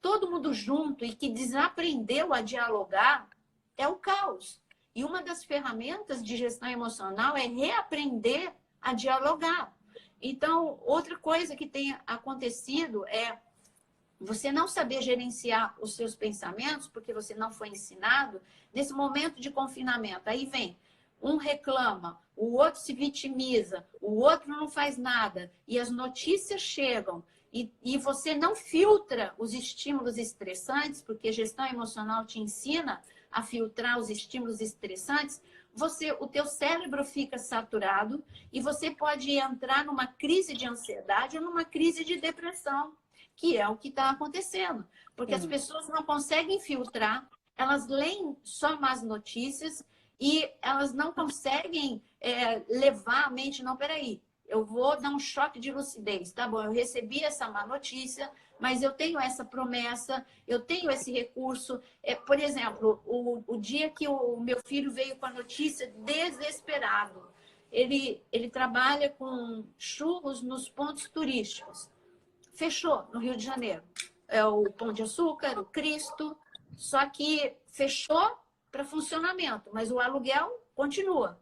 todo mundo junto e que desaprendeu a dialogar, é o caos. E uma das ferramentas de gestão emocional é reaprender a dialogar. Então, outra coisa que tem acontecido é você não saber gerenciar os seus pensamentos, porque você não foi ensinado, nesse momento de confinamento. Aí vem, um reclama, o outro se vitimiza, o outro não faz nada, e as notícias chegam, e você não filtra os estímulos estressantes, porque gestão emocional te ensina a filtrar os estímulos estressantes, o teu cérebro fica saturado e você pode entrar numa crise de ansiedade ou numa crise de depressão, que é o que está acontecendo. Porque as pessoas não conseguem filtrar, elas leem só más notícias e elas não conseguem levar a mente, não, peraí, eu vou dar um choque de lucidez, tá bom, eu recebi essa má notícia, mas eu tenho essa promessa, eu tenho esse recurso. Por exemplo, o dia que o meu filho veio com a notícia desesperado, ele trabalha com churros nos pontos turísticos. Fechou no Rio de Janeiro. É o Pão de Açúcar, o Cristo, só que fechou para funcionamento, mas o aluguel continua.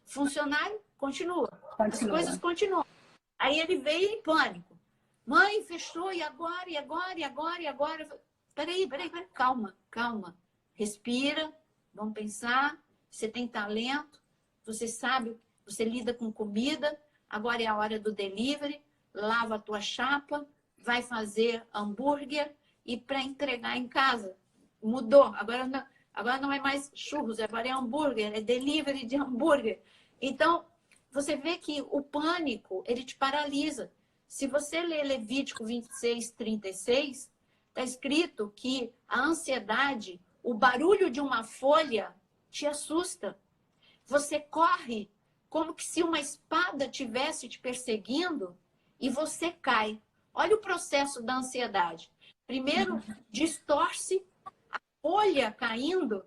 Funcionário continua. As coisas continuam. Aí ele veio em pânico. Mãe, fechou, e agora, e agora, e agora, e agora? Peraí, calma. Respira, vamos pensar. Você tem talento, você sabe, você lida com comida, agora é a hora do delivery, lava a tua chapa, vai fazer hambúrguer e para entregar em casa. Mudou, agora não é mais churros, agora é hambúrguer, é delivery de hambúrguer. Então, você vê que o pânico, ele te paralisa. Se você ler Levítico 26:36, está escrito que a ansiedade, o barulho de uma folha te assusta. Você corre como que se uma espada tivesse te perseguindo e você cai. Olha o processo da ansiedade. Primeiro, distorce a folha caindo,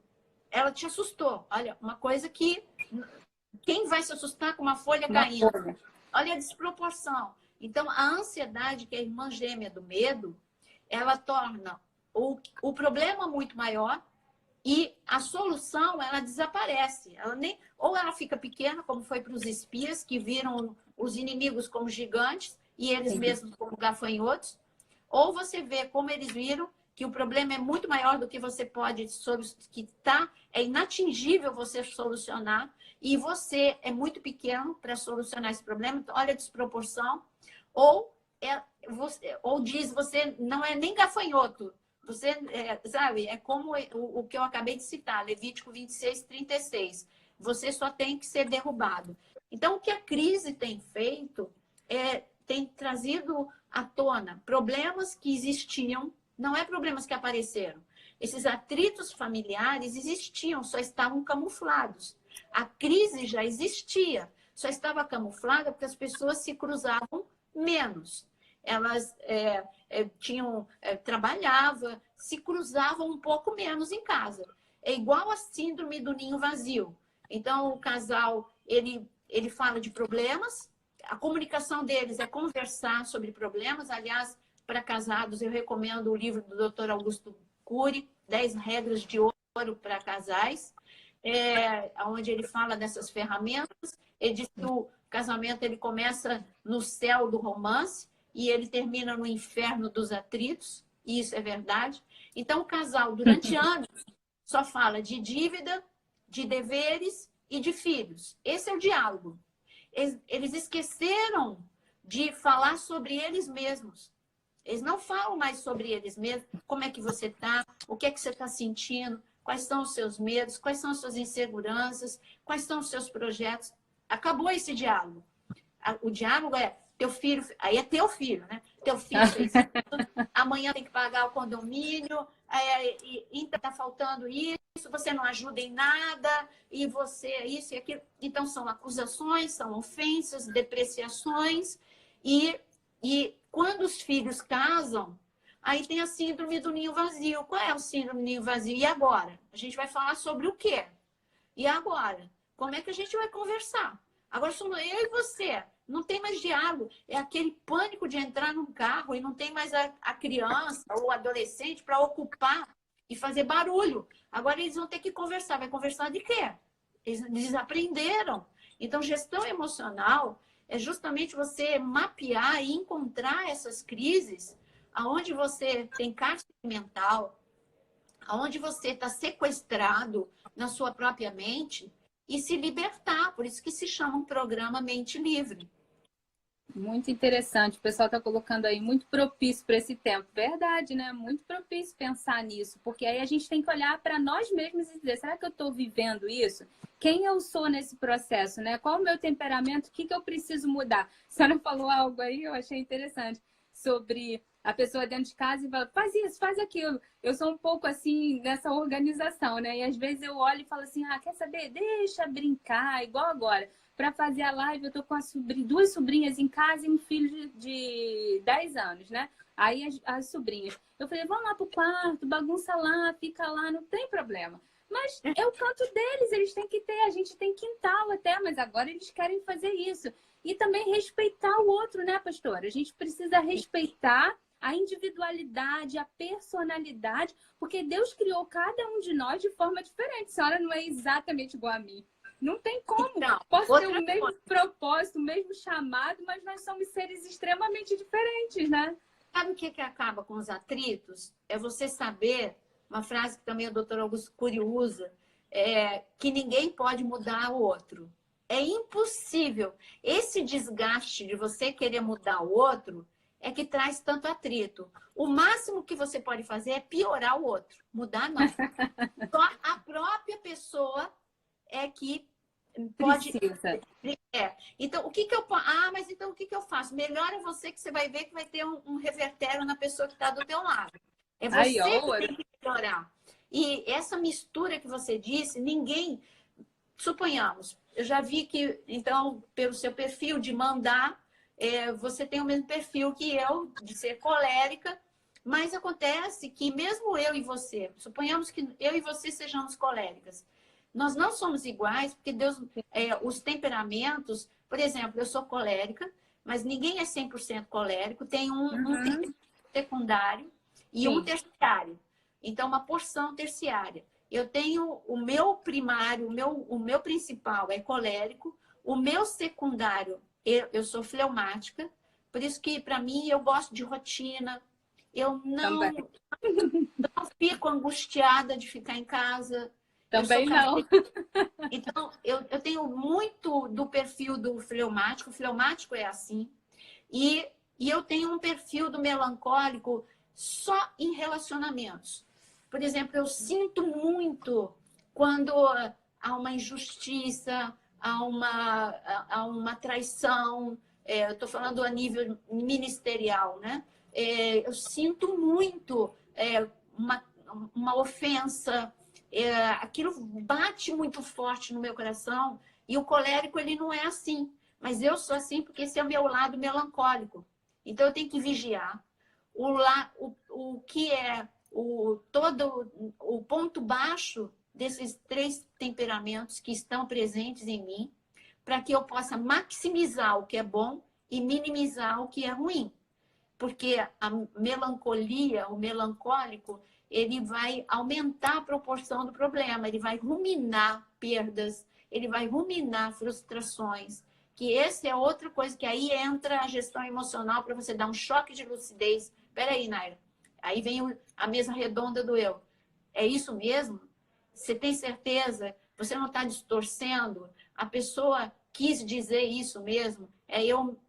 ela te assustou. Olha, uma coisa que... Quem vai se assustar com uma folha caindo? Olha a desproporção. Então, a ansiedade, que é a irmã gêmea do medo, ela torna o problema muito maior E a solução, ela desaparece. Ela nem, ou ela fica pequena, como foi para os espias, que viram os inimigos como gigantes e eles mesmos como gafanhotos, ou você vê como eles viram que o problema é muito maior do que você pode, que tá, é inatingível você solucionar, e você é muito pequeno para solucionar esse problema. Então, olha a desproporção. Ou, ou diz, você não é nem gafanhoto. Você, sabe, é como o que eu acabei de citar, Levítico 26, 36. Você só tem que ser derrubado. Então, o que a crise tem feito tem trazido à tona problemas que existiam, não é problemas que apareceram. Esses atritos familiares existiam, só estavam camuflados. A crise já existia, só estava camuflada porque as pessoas se cruzavam menos. Elas trabalhavam, se cruzavam um pouco menos em casa. É igual a síndrome do ninho vazio. Então, o casal, ele fala de problemas, a comunicação deles é conversar sobre problemas. Aliás, para casados, eu recomendo o livro do Dr. Augusto Cury, 10 regras de ouro para casais, onde ele fala dessas ferramentas. Ele diz que o casamento ele começa no céu do romance e ele termina no inferno dos atritos, e isso é verdade. Então, o casal, durante anos, só fala de dívida, de deveres e de filhos. Esse é o diálogo. Eles esqueceram de falar sobre eles mesmos. Eles não falam mais sobre eles mesmos. Como é que você está? O que é que você está sentindo? Quais são os seus medos? Quais são as suas inseguranças? Quais são os seus projetos? Acabou esse diálogo. O diálogo é teu filho, aí é teu filho, né? Teu filho fez isso, amanhã tem que pagar o condomínio, então está faltando isso, você não ajuda em nada, e você isso e aquilo. Então, são acusações, são ofensas, depreciações, e quando os filhos casam, aí tem a síndrome do ninho vazio. Qual é o síndrome do ninho vazio? E agora? A gente vai falar sobre o quê? E agora? Como é que a gente vai conversar? Agora somos eu e você. Não tem mais diálogo. É aquele pânico de entrar num carro e não tem mais a criança ou o adolescente para ocupar e fazer barulho. Agora eles vão ter que conversar. Vai conversar de quê? Eles desaprenderam. Então, gestão emocional é justamente você mapear e encontrar essas crises aonde você tem cárcere mental, aonde você está sequestrado na sua própria mente e se libertar. Por isso que se chama um programa Mente Livre. Muito interessante. O pessoal está colocando aí muito propício para esse tempo. Verdade, né? Muito propício pensar nisso. Porque aí a gente tem que olhar para nós mesmos e dizer, será que eu estou vivendo isso? Quem eu sou nesse processo, né? Qual o meu temperamento? O que eu preciso mudar? A senhora falou algo aí, eu achei interessante, sobre a pessoa dentro de casa e fala, faz isso, faz aquilo. Eu sou um pouco assim nessa organização, né? E às vezes eu olho e falo assim, quer saber? Deixa brincar, igual agora. Para fazer a live, eu tô com duas sobrinhas em casa e um filho de 10 anos, né? Aí as sobrinhas. Eu falei, vamos lá pro quarto, bagunça lá, fica lá, não tem problema. Mas é o canto deles, eles têm que ter, a gente tem quintal até, mas agora eles querem fazer isso. E também respeitar o outro, né, pastora? A gente precisa respeitar a individualidade, a personalidade, porque Deus criou cada um de nós de forma diferente. A senhora não é exatamente igual a mim. Não tem como. Então, posso ter o mesmo propósito, o mesmo chamado, mas nós somos seres extremamente diferentes, né? Sabe o que acaba com os atritos? É você saber, uma frase que também o doutor Augusto Cury usa, que ninguém pode mudar o outro. É impossível. Esse desgaste de você querer mudar o outro é que traz tanto atrito. O máximo que você pode fazer é piorar o outro. Mudar, não. Só a própria pessoa é que pode. Precisa. Então, mas então o que eu faço? Melhora você, que você vai ver que vai ter um revertério na pessoa que está do teu lado. É você que tem que melhorar. E essa mistura que você disse, ninguém. Suponhamos, eu já vi que, então, pelo seu perfil de mandar, você tem o mesmo perfil que eu, de ser colérica, mas acontece que mesmo eu e você, suponhamos que eu e você sejamos coléricas, nós não somos iguais, porque Deus, os temperamentos, por exemplo, eu sou colérica, mas ninguém é 100% colérico, tem um secundário e um terciário. Então, uma porção terciária. eu tenho o meu primário, o meu principal é colérico, o meu secundário, eu sou fleumática, por isso que, para mim, eu gosto de rotina, eu Também. não fico angustiada de ficar em casa, eu sou Também não. caseira. Então, eu tenho muito do perfil do fleumático, o fleumático é assim, e, e eu tenho um perfil do melancólico só em relacionamentos. Por exemplo, eu sinto muito quando há uma injustiça, há uma traição, eu estou falando a nível ministerial, né? Eu sinto muito uma ofensa, aquilo bate muito forte no meu coração, e o colérico ele não é assim, mas eu sou assim porque esse é o meu lado melancólico. Então eu tenho que vigiar o que é todo o ponto baixo desses três temperamentos que estão presentes em mim, para que eu possa maximizar o que é bom e minimizar o que é ruim. Porque a melancolia, o melancólico, ele vai aumentar a proporção do problema, ele vai ruminar perdas, ele vai ruminar frustrações, que essa é outra coisa, que aí entra a gestão emocional para você dar um choque de lucidez. Peraí, Naira, aí vem a mesa redonda do eu. É isso mesmo? Você tem certeza? Você não está distorcendo? A pessoa quis dizer isso mesmo?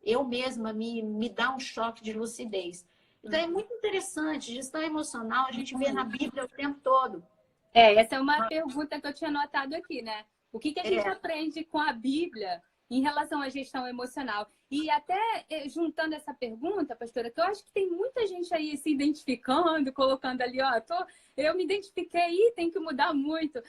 Eu mesma me dá um choque de lucidez. Então, é muito interessante. Gestão emocional a gente vê na Bíblia o tempo todo. Essa é uma pergunta que eu tinha anotado aqui, né? O que a gente É. aprende com a Bíblia em relação à gestão emocional? E até juntando essa pergunta, pastora, que eu acho que tem muita gente aí se identificando, colocando ali, ó, eu me identifiquei, tem que mudar muito.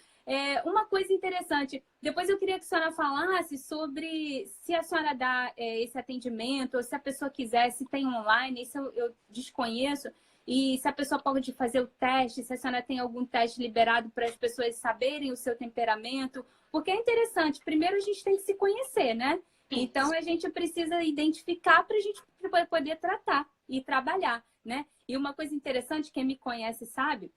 Uma coisa interessante, depois eu queria que a senhora falasse sobre se a senhora dá esse atendimento, ou se a pessoa quiser, se tem online, isso eu desconheço. E se a pessoa pode fazer o teste, se a senhora tem algum teste liberado para as pessoas saberem o seu temperamento, porque é interessante. Primeiro a gente tem que se conhecer, né? Então a gente precisa identificar para a gente poder tratar e trabalhar, né? E uma coisa interessante, quem me conhece sabe,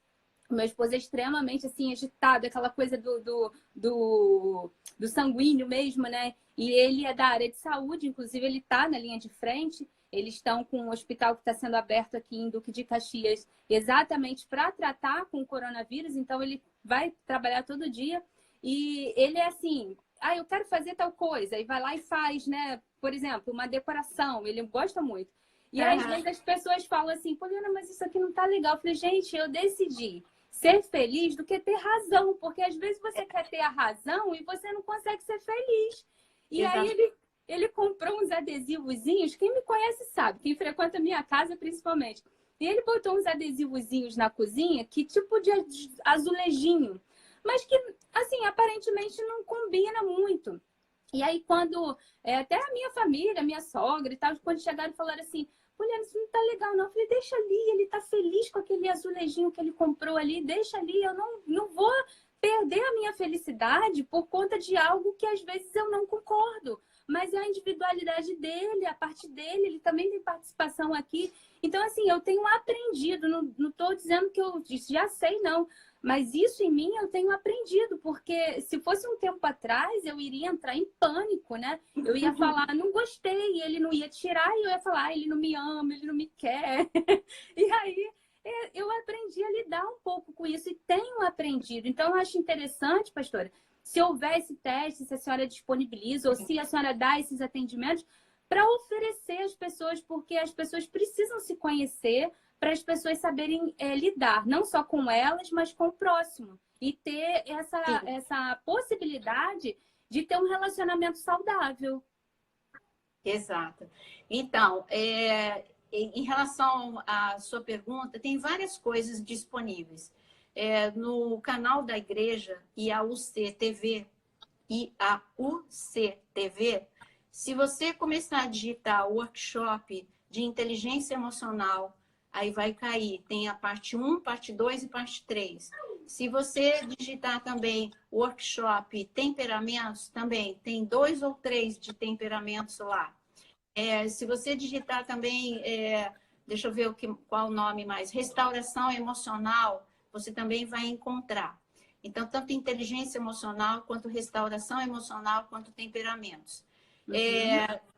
o meu esposo é extremamente assim agitado, aquela coisa do sanguíneo mesmo, né? E ele é da área de saúde, inclusive ele está na linha de frente. Eles estão com um hospital que está sendo aberto aqui em Duque de Caxias exatamente para tratar com o coronavírus. Então, ele vai trabalhar todo dia. E ele é assim, eu quero fazer tal coisa. E vai lá e faz, né? Por exemplo, uma decoração. Ele gosta muito. E às vezes as pessoas falam assim, Poliana, mas isso aqui não tá legal. Eu falei, gente, eu decidi ser feliz do que ter razão. Porque às vezes você quer ter a razão e você não consegue ser feliz. E Exato. aí ele comprou uns adesivozinhos, quem me conhece sabe, quem frequenta a minha casa principalmente. E ele botou uns adesivozinhos na cozinha, que tipo de azulejinho, mas que, assim, aparentemente não combina muito. E aí quando, até a minha família, minha sogra e tal, quando chegaram e falaram assim, Poliana, isso não tá legal não. Eu falei, deixa ali, ele tá feliz com aquele azulejinho que ele comprou ali, deixa ali, eu não vou perder a minha felicidade por conta de algo que às vezes eu não concordo. Mas é a individualidade dele, a parte dele, ele também tem participação aqui. Então, assim, eu tenho aprendido, não estou dizendo que eu já sei, não. Mas isso em mim eu tenho aprendido, porque se fosse um tempo atrás, eu iria entrar em pânico, né? Eu ia falar, não gostei, e ele não ia tirar, e eu ia falar, ele não me ama, ele não me quer. E aí eu aprendi a lidar um pouco com isso e tenho aprendido. Então, eu acho interessante, pastora, se houver esse teste, se a senhora disponibiliza ou se a senhora dá esses atendimentos para oferecer às pessoas, porque as pessoas precisam se conhecer para as pessoas saberem lidar, não só com elas, mas com o próximo. E ter essa possibilidade de ter um relacionamento saudável. Exato. Então, em relação à sua pergunta, tem várias coisas disponíveis. No canal da igreja IAUC TV, se você começar a digitar workshop de inteligência emocional, aí vai cair, tem a parte 1, parte 2 e parte 3. Se você digitar também workshop temperamentos, também tem 2 ou 3 de temperamentos lá. Se você digitar também, deixa eu ver qual o nome mais, restauração emocional, você também vai encontrar. Então, tanto inteligência emocional, quanto restauração emocional, quanto temperamentos.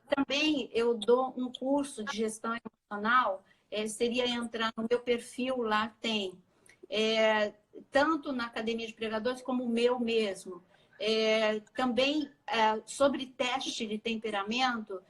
Também eu dou um curso de gestão emocional, seria entrar no meu perfil, lá tem, tanto na Academia de Pregadores como o meu mesmo. Também sobre teste de temperamento,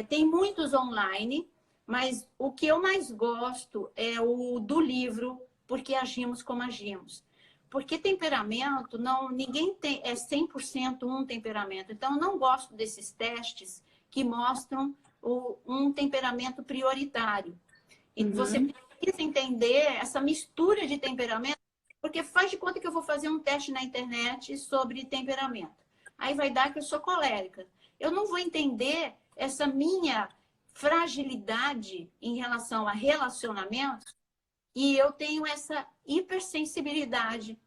tem muitos online, mas o que eu mais gosto é o do livro Porque Agimos Como Agimos. Porque temperamento, ninguém é 100% um temperamento. Então, eu não gosto desses testes que mostram um temperamento prioritário. E você precisa entender essa mistura de temperamento, porque faz de conta que eu vou fazer um teste na internet sobre temperamento. Aí vai dar que eu sou colérica. Eu não vou entender essa minha fragilidade em relação a relacionamentos e eu tenho essa hipersensibilidade.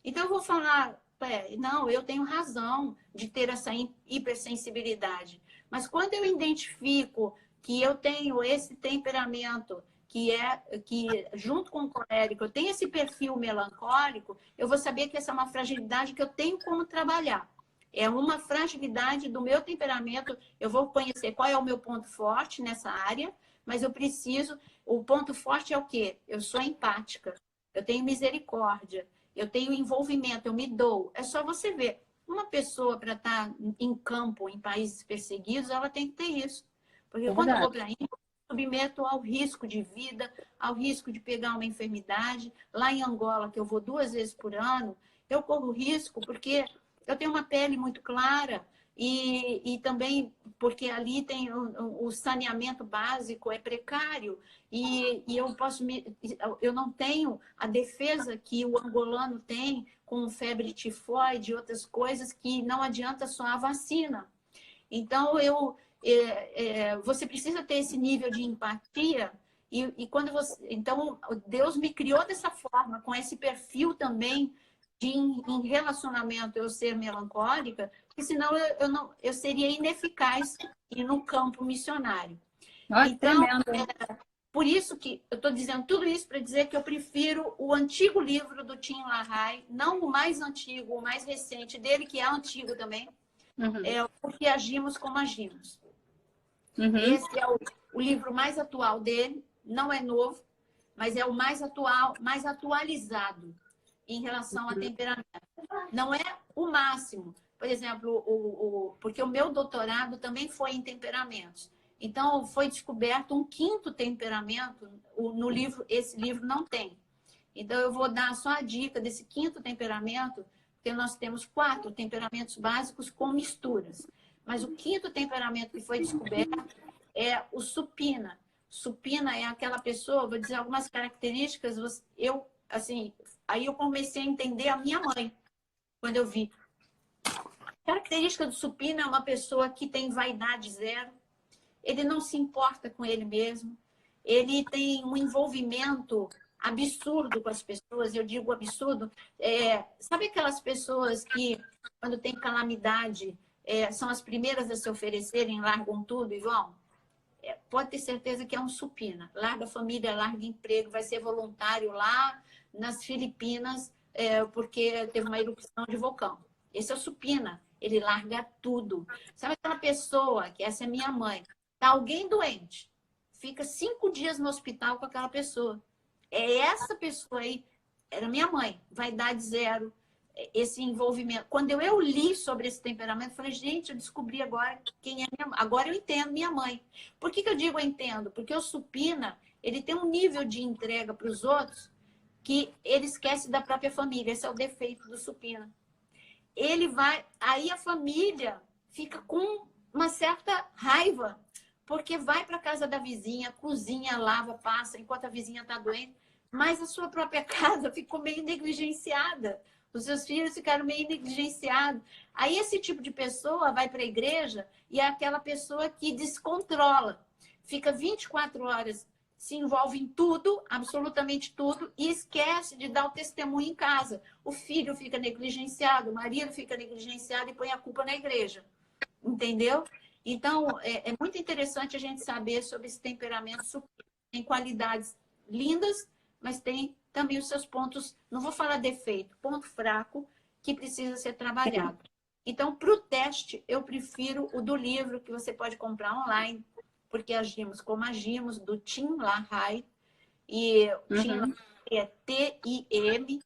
Então, eu vou falar, não, eu tenho razão de ter essa hipersensibilidade. Mas quando eu identifico que eu tenho esse temperamento, que junto com o colérico, eu tenho esse perfil melancólico, eu vou saber que essa é uma fragilidade que eu tenho como trabalhar. É uma fragilidade do meu temperamento, eu vou conhecer qual é o meu ponto forte nessa área, mas eu preciso... O ponto forte é o quê? Eu sou empática, eu tenho misericórdia, eu tenho envolvimento, eu me dou. É só você ver. Uma pessoa para estar em campo, em países perseguidos, ela tem que ter isso. Porque quando eu vou para a Índia, eu submeto ao risco de vida, ao risco de pegar uma enfermidade. Lá em Angola, que eu vou 2 vezes por ano, eu corro risco porque eu tenho uma pele muito clara, e também porque ali tem o saneamento básico é precário e eu não tenho a defesa que o angolano tem com febre tifoide e outras coisas que não adianta só a vacina. Então você precisa ter esse nível de empatia quando então Deus me criou dessa forma, com esse perfil também em relacionamento eu ser melancólica, porque senão eu seria ineficaz no campo missionário. Então, por isso que eu estou dizendo tudo isso para dizer que eu prefiro o antigo livro do Tim LaHaye, não o mais antigo, o mais recente dele, que é antigo também, Porque Agimos Como Agimos. Esse é o livro mais atual dele, não é novo, mas é o mais atual, mais atualizado em relação a temperamento. Não é o máximo. Por exemplo, porque o meu doutorado também foi em temperamentos. Então, foi descoberto um 5º temperamento no livro. Esse livro não tem. Então, eu vou dar só a dica desse 5º temperamento, porque nós temos 4 temperamentos básicos com misturas. Mas o 5º temperamento que foi descoberto é o supina. Supina é aquela pessoa, vou dizer algumas características, aí eu comecei a entender a minha mãe, quando eu vi. A característica do supina é uma pessoa que tem vaidade zero, ele não se importa com ele mesmo, ele tem um envolvimento absurdo com as pessoas, eu digo absurdo, sabe aquelas pessoas que, quando tem calamidade, são as primeiras a se oferecerem, largam tudo e vão? Pode ter certeza que é um supina. Larga a família, larga emprego, vai ser voluntário lá nas Filipinas, porque teve uma erupção de vulcão. Esse é o supina. Ele larga tudo. Sabe aquela pessoa, que essa é minha mãe, tá alguém doente, fica 5 dias no hospital com aquela pessoa. É essa pessoa aí, era minha mãe, vaidade zero, esse envolvimento. Quando eu li sobre esse temperamento, eu falei, gente, eu descobri agora quem é minha mãe. Agora eu entendo minha mãe. Por que eu digo eu entendo? Porque o supina, ele tem um nível de entrega para os outros que ele esquece da própria família. Esse é o defeito do supina. Aí a família fica com uma certa raiva, porque vai para a casa da vizinha, cozinha, lava, passa, enquanto a vizinha está doente, mas a sua própria casa ficou meio negligenciada. Os seus filhos ficaram meio negligenciados. Aí esse tipo de pessoa vai para a igreja e é aquela pessoa que descontrola. Fica 24 horas, se envolve em tudo, absolutamente tudo, e esquece de dar o testemunho em casa. O filho fica negligenciado, o marido fica negligenciado e põe a culpa na igreja. Entendeu? Então, é muito interessante a gente saber sobre esse temperamento supino. Tem qualidades lindas, mas tem também os seus pontos, não vou falar defeito, ponto fraco, que precisa ser trabalhado. Então, para o teste, eu prefiro o do livro, que você pode comprar online, porque agimos como agimos, do Tim LaHaye. E Tim LaHaye é T-I-M,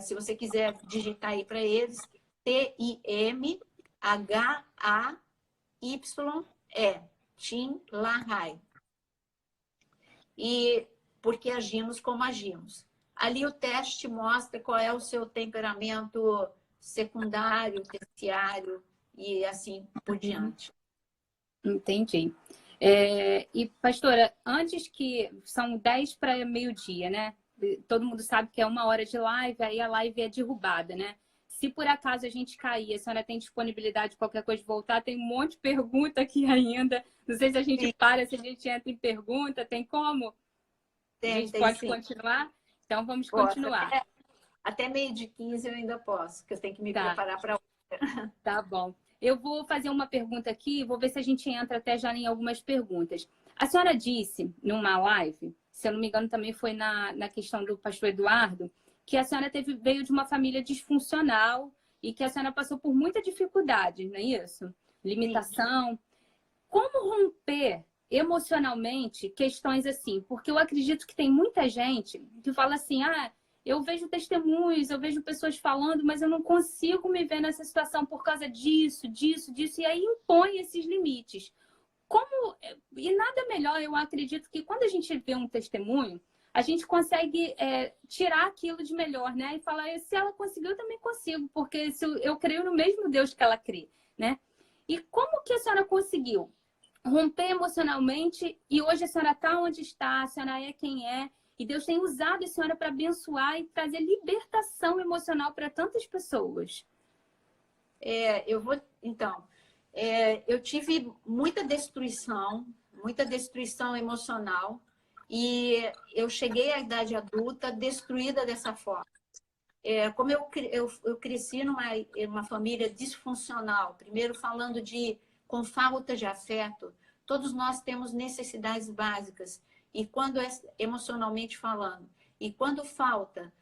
se você quiser digitar aí para eles, T-I-M-H-A-Y-E, Tim LaHaye. E porque agimos como agimos. Ali o teste mostra qual é o seu temperamento secundário, terciário e assim por diante. Entendi. E, pastora, antes que... São 10 para meio-dia, né? Todo mundo sabe que é 1 hora de live, aí a live é derrubada, né? Se por acaso a gente cair, a senhora tem disponibilidade, qualquer coisa de voltar, tem um monte de pergunta aqui ainda. Não sei se a gente para, se a gente entra em pergunta, tem como? A gente pode continuar? Então vamos continuar. Até 12h15 eu ainda posso, que eu tenho que me preparar para outra. Tá bom. Eu vou fazer uma pergunta aqui, vou ver se a gente entra até já em algumas perguntas. A senhora disse, numa live, se eu não me engano também foi na questão do pastor Eduardo, que a senhora veio de uma família disfuncional e que a senhora passou por muita dificuldade, não é isso? Limitação. Sim. Como romper emocionalmente questões assim? Porque eu acredito que tem muita gente que fala assim, eu vejo testemunhos, eu vejo pessoas falando, mas eu não consigo me ver nessa situação por causa disso, e aí impõe esses limites. E nada melhor, eu acredito que quando a gente vê um testemunho, a gente consegue tirar aquilo de melhor, né? E falar, se ela conseguiu, eu também consigo, porque eu creio no mesmo Deus que ela crê, né? E como que a senhora conseguiu romper emocionalmente e hoje a senhora está onde está, a senhora é quem é, e Deus tem usado a senhora para abençoar e trazer libertação emocional para tantas pessoas? Eu tive muita destruição emocional e eu cheguei à idade adulta destruída dessa forma. Como eu cresci numa família disfuncional, primeiro falando com falta de afeto, todos nós temos necessidades básicas, e quando emocionalmente falando, e quando falta,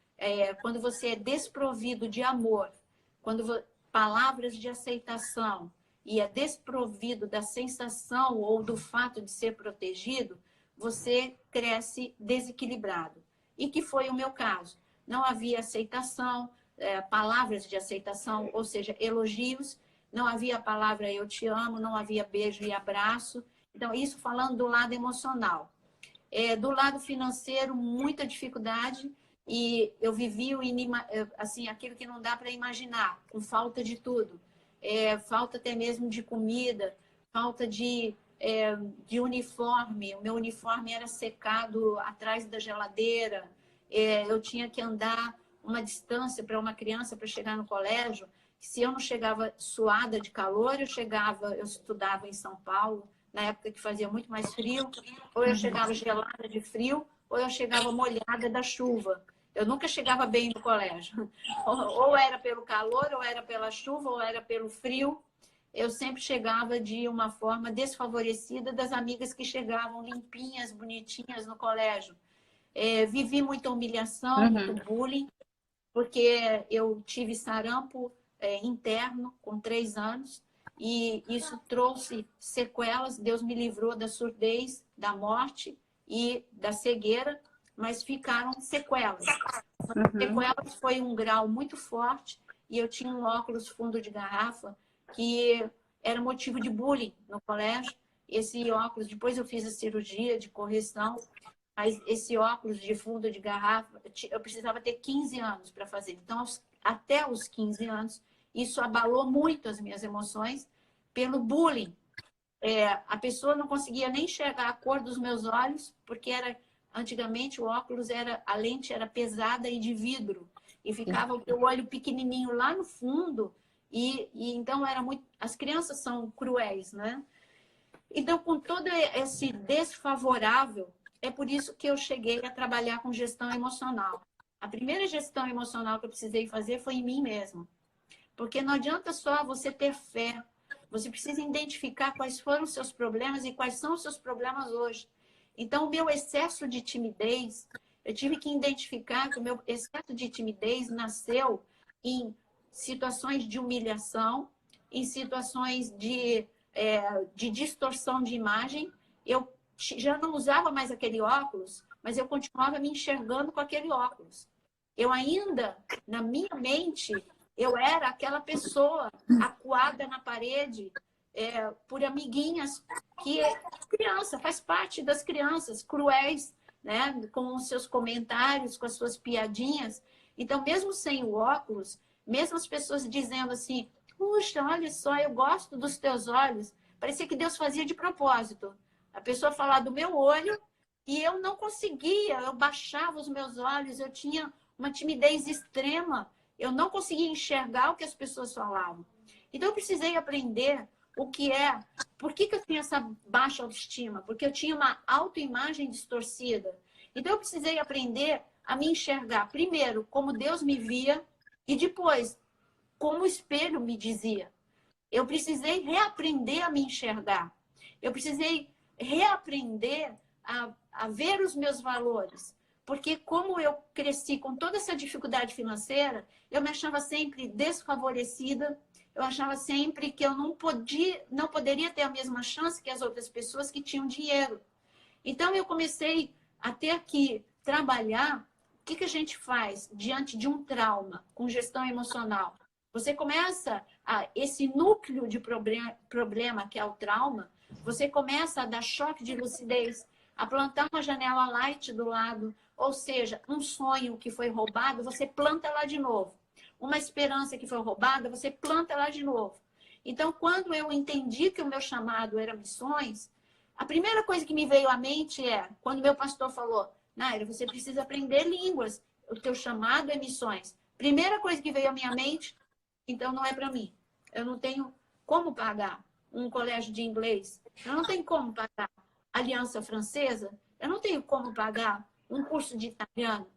quando você é desprovido de amor, palavras de aceitação, e é desprovido da sensação ou do fato de ser protegido, você cresce desequilibrado. E que foi o meu caso. Não havia aceitação, palavras de aceitação, ou seja, elogios, não havia a palavra eu te amo, não havia beijo e abraço. Então, isso falando do lado emocional. Do lado financeiro, muita dificuldade, e eu vivi assim, aquilo que não dá para imaginar, com falta de tudo. Falta até mesmo de comida, falta de uniforme. O meu uniforme era secado atrás da geladeira. Eu tinha que andar uma distância para uma criança para chegar no colégio. Se eu não chegava suada de calor, eu estudava em São Paulo, na época que fazia muito mais frio, ou eu chegava gelada de frio, ou eu chegava molhada da chuva. Eu nunca chegava bem no colégio. Ou era pelo calor, ou era pela chuva, ou era pelo frio. Eu sempre chegava de uma forma desfavorecida das amigas que chegavam limpinhas, bonitinhas no colégio. Vivi muita humilhação, muito bullying, porque eu tive sarampo interno com 3 anos, e isso trouxe sequelas. Deus me livrou da surdez, da morte e da cegueira, mas ficaram sequelas. Sequelas foi um grau muito forte, e eu tinha um óculos fundo de garrafa que era motivo de bullying no colégio. Esse óculos, depois eu fiz a cirurgia de correção, mas esse óculos de fundo de garrafa, eu precisava ter 15 anos para fazer. Então, até os 15 anos, isso abalou muito as minhas emoções pelo bullying. A pessoa não conseguia nem enxergar a cor dos meus olhos, porque antigamente o óculos a lente era pesada e de vidro, e ficava o olho pequenininho lá no fundo, e então era muito... As crianças são cruéis, né? Então, com todo esse desfavorável, é por isso que eu cheguei a trabalhar com gestão emocional. A primeira gestão emocional que eu precisei fazer foi em mim mesma. Porque não adianta só você ter fé. Você precisa identificar quais foram os seus problemas e quais são os seus problemas hoje. Então, o meu excesso de timidez, eu tive que identificar que o meu excesso de timidez nasceu em situações de humilhação, em situações de distorção de imagem. Eu já não usava mais aquele óculos, mas eu continuava me enxergando com aquele óculos. Eu ainda, na minha mente, eu era aquela pessoa acuada na parede por amiguinhas que criança, faz parte das crianças cruéis, né? Com os seus comentários, com as suas piadinhas. Então, mesmo sem o óculos, mesmo as pessoas dizendo assim, puxa, olha só, eu gosto dos teus olhos. Parecia que Deus fazia de propósito. A pessoa falar do meu olho e eu não conseguia, eu baixava os meus olhos, eu tinha uma timidez extrema, eu não conseguia enxergar o que as pessoas falavam. Então, eu precisei aprender o que por que eu tinha essa baixa autoestima? Porque eu tinha uma autoimagem distorcida. Então, eu precisei aprender a me enxergar, primeiro, como Deus me via, e depois, como o espelho me dizia. Eu precisei reaprender a me enxergar. Eu precisei reaprender a ver os meus valores. Porque como eu cresci com toda essa dificuldade financeira, eu me achava sempre desfavorecida, eu achava sempre que eu não poderia ter a mesma chance que as outras pessoas que tinham dinheiro. Então, eu comecei a ter que trabalhar. O que a gente faz diante de um trauma com gestão emocional? Você começa esse núcleo de problema que é o trauma, você começa a dar choque de lucidez, a plantar uma janela light do lado, ou seja, um sonho que foi roubado, você planta lá de novo. Uma esperança que foi roubada, você planta lá de novo. Então, quando eu entendi que o meu chamado era missões, a primeira coisa que me veio à mente quando meu pastor falou, Naira, você precisa aprender línguas, o teu chamado é missões. Primeira coisa que veio à minha mente, então não é para mim. Eu não tenho como pagar um colégio de inglês, eu não tenho como pagar Aliança Francesa, eu não tenho como pagar um curso de italiano.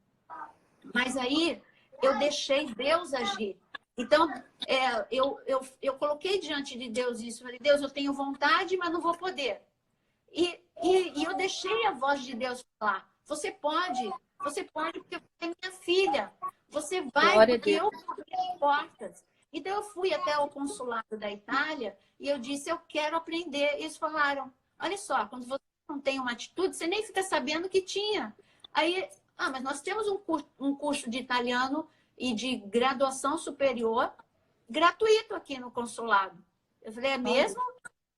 Mas aí eu deixei Deus agir. Então, eu coloquei diante de Deus isso. Falei, Deus, eu tenho vontade, mas não vou poder. E eu deixei a voz de Deus falar. Você pode porque você é minha filha. Você vai Glória porque eu abri portas. Então, eu fui até o consulado da Itália e eu disse, eu quero aprender. E eles falaram, olha só, quando você não tem uma atitude, você nem fica sabendo que tinha. Aí, mas nós temos um curso de italiano e de graduação superior gratuito aqui no consulado. Eu falei, é mesmo?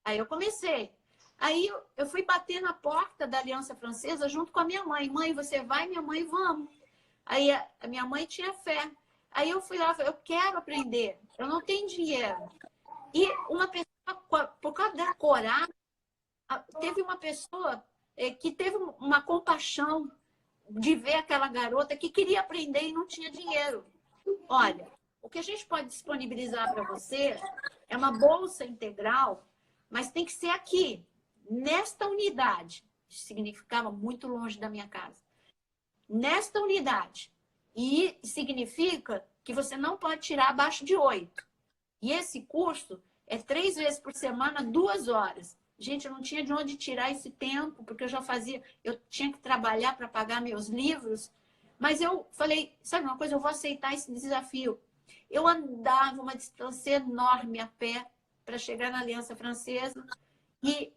Aí eu comecei. Aí eu fui bater na porta da Aliança Francesa junto com a minha mãe. Mãe, você vai? Minha mãe, vamos. Aí a minha mãe tinha fé. Aí eu fui lá, eu quero aprender. Eu não tenho dinheiro. E uma pessoa, por causa da coragem, teve uma pessoa que teve uma compaixão de ver aquela garota que queria aprender e não tinha dinheiro. Olha, o que a gente pode disponibilizar para você é uma bolsa integral, mas tem que ser aqui, nesta unidade. Isso significava muito longe da minha casa. Nesta unidade. E significa que você não pode tirar abaixo de 8. E esse curso é 3 vezes por semana, 2 horas. Gente, eu não tinha de onde tirar esse tempo, porque eu tinha que trabalhar para pagar meus livros. Mas eu falei, sabe uma coisa, eu vou aceitar esse desafio. Eu andava uma distância enorme a pé para chegar na Aliança Francesa. E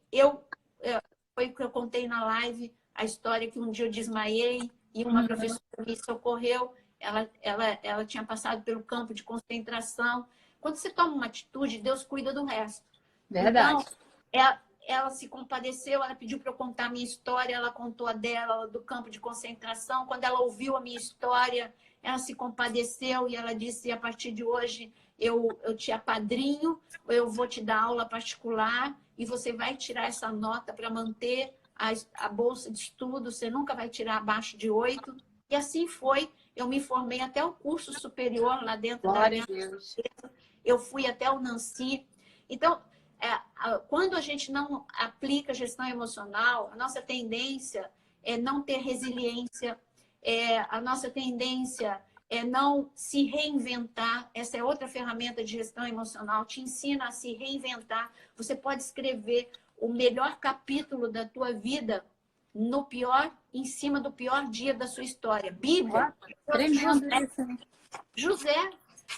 foi o que eu contei na live, a história que um dia eu desmaiei e uma professora me socorreu. Ela tinha passado pelo campo de concentração. Quando você toma uma atitude, Deus cuida do resto. Verdade. Então, ela se compadeceu, ela pediu para eu contar a minha história, ela contou a dela, do campo de concentração. Quando ela ouviu a minha história, ela se compadeceu e ela disse, a partir de hoje eu te apadrinho, eu vou te dar aula particular e você vai tirar essa nota para manter a bolsa de estudo, você nunca vai tirar abaixo de 8. E assim foi, eu me formei até o curso superior lá dentro da Aliança. Eu fui até o Nancy. Então, quando a gente não aplica gestão emocional, a nossa tendência é não ter resiliência, a nossa tendência é não se reinventar. Essa é outra ferramenta de gestão emocional, te ensina a se reinventar. Você pode escrever o melhor capítulo da tua vida em cima do pior dia da sua história. Bíblia. Tremendo. José,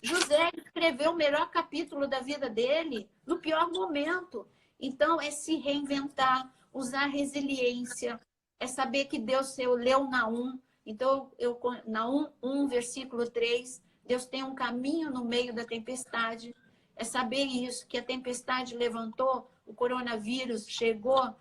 José escreveu o melhor capítulo da vida dele no pior momento. Então, é se reinventar, usar resiliência, é saber que Deus, eu leu Naum, então, Naum 1, versículo 3, Deus tem um caminho no meio da tempestade. É saber isso, que a tempestade levantou, o coronavírus chegou,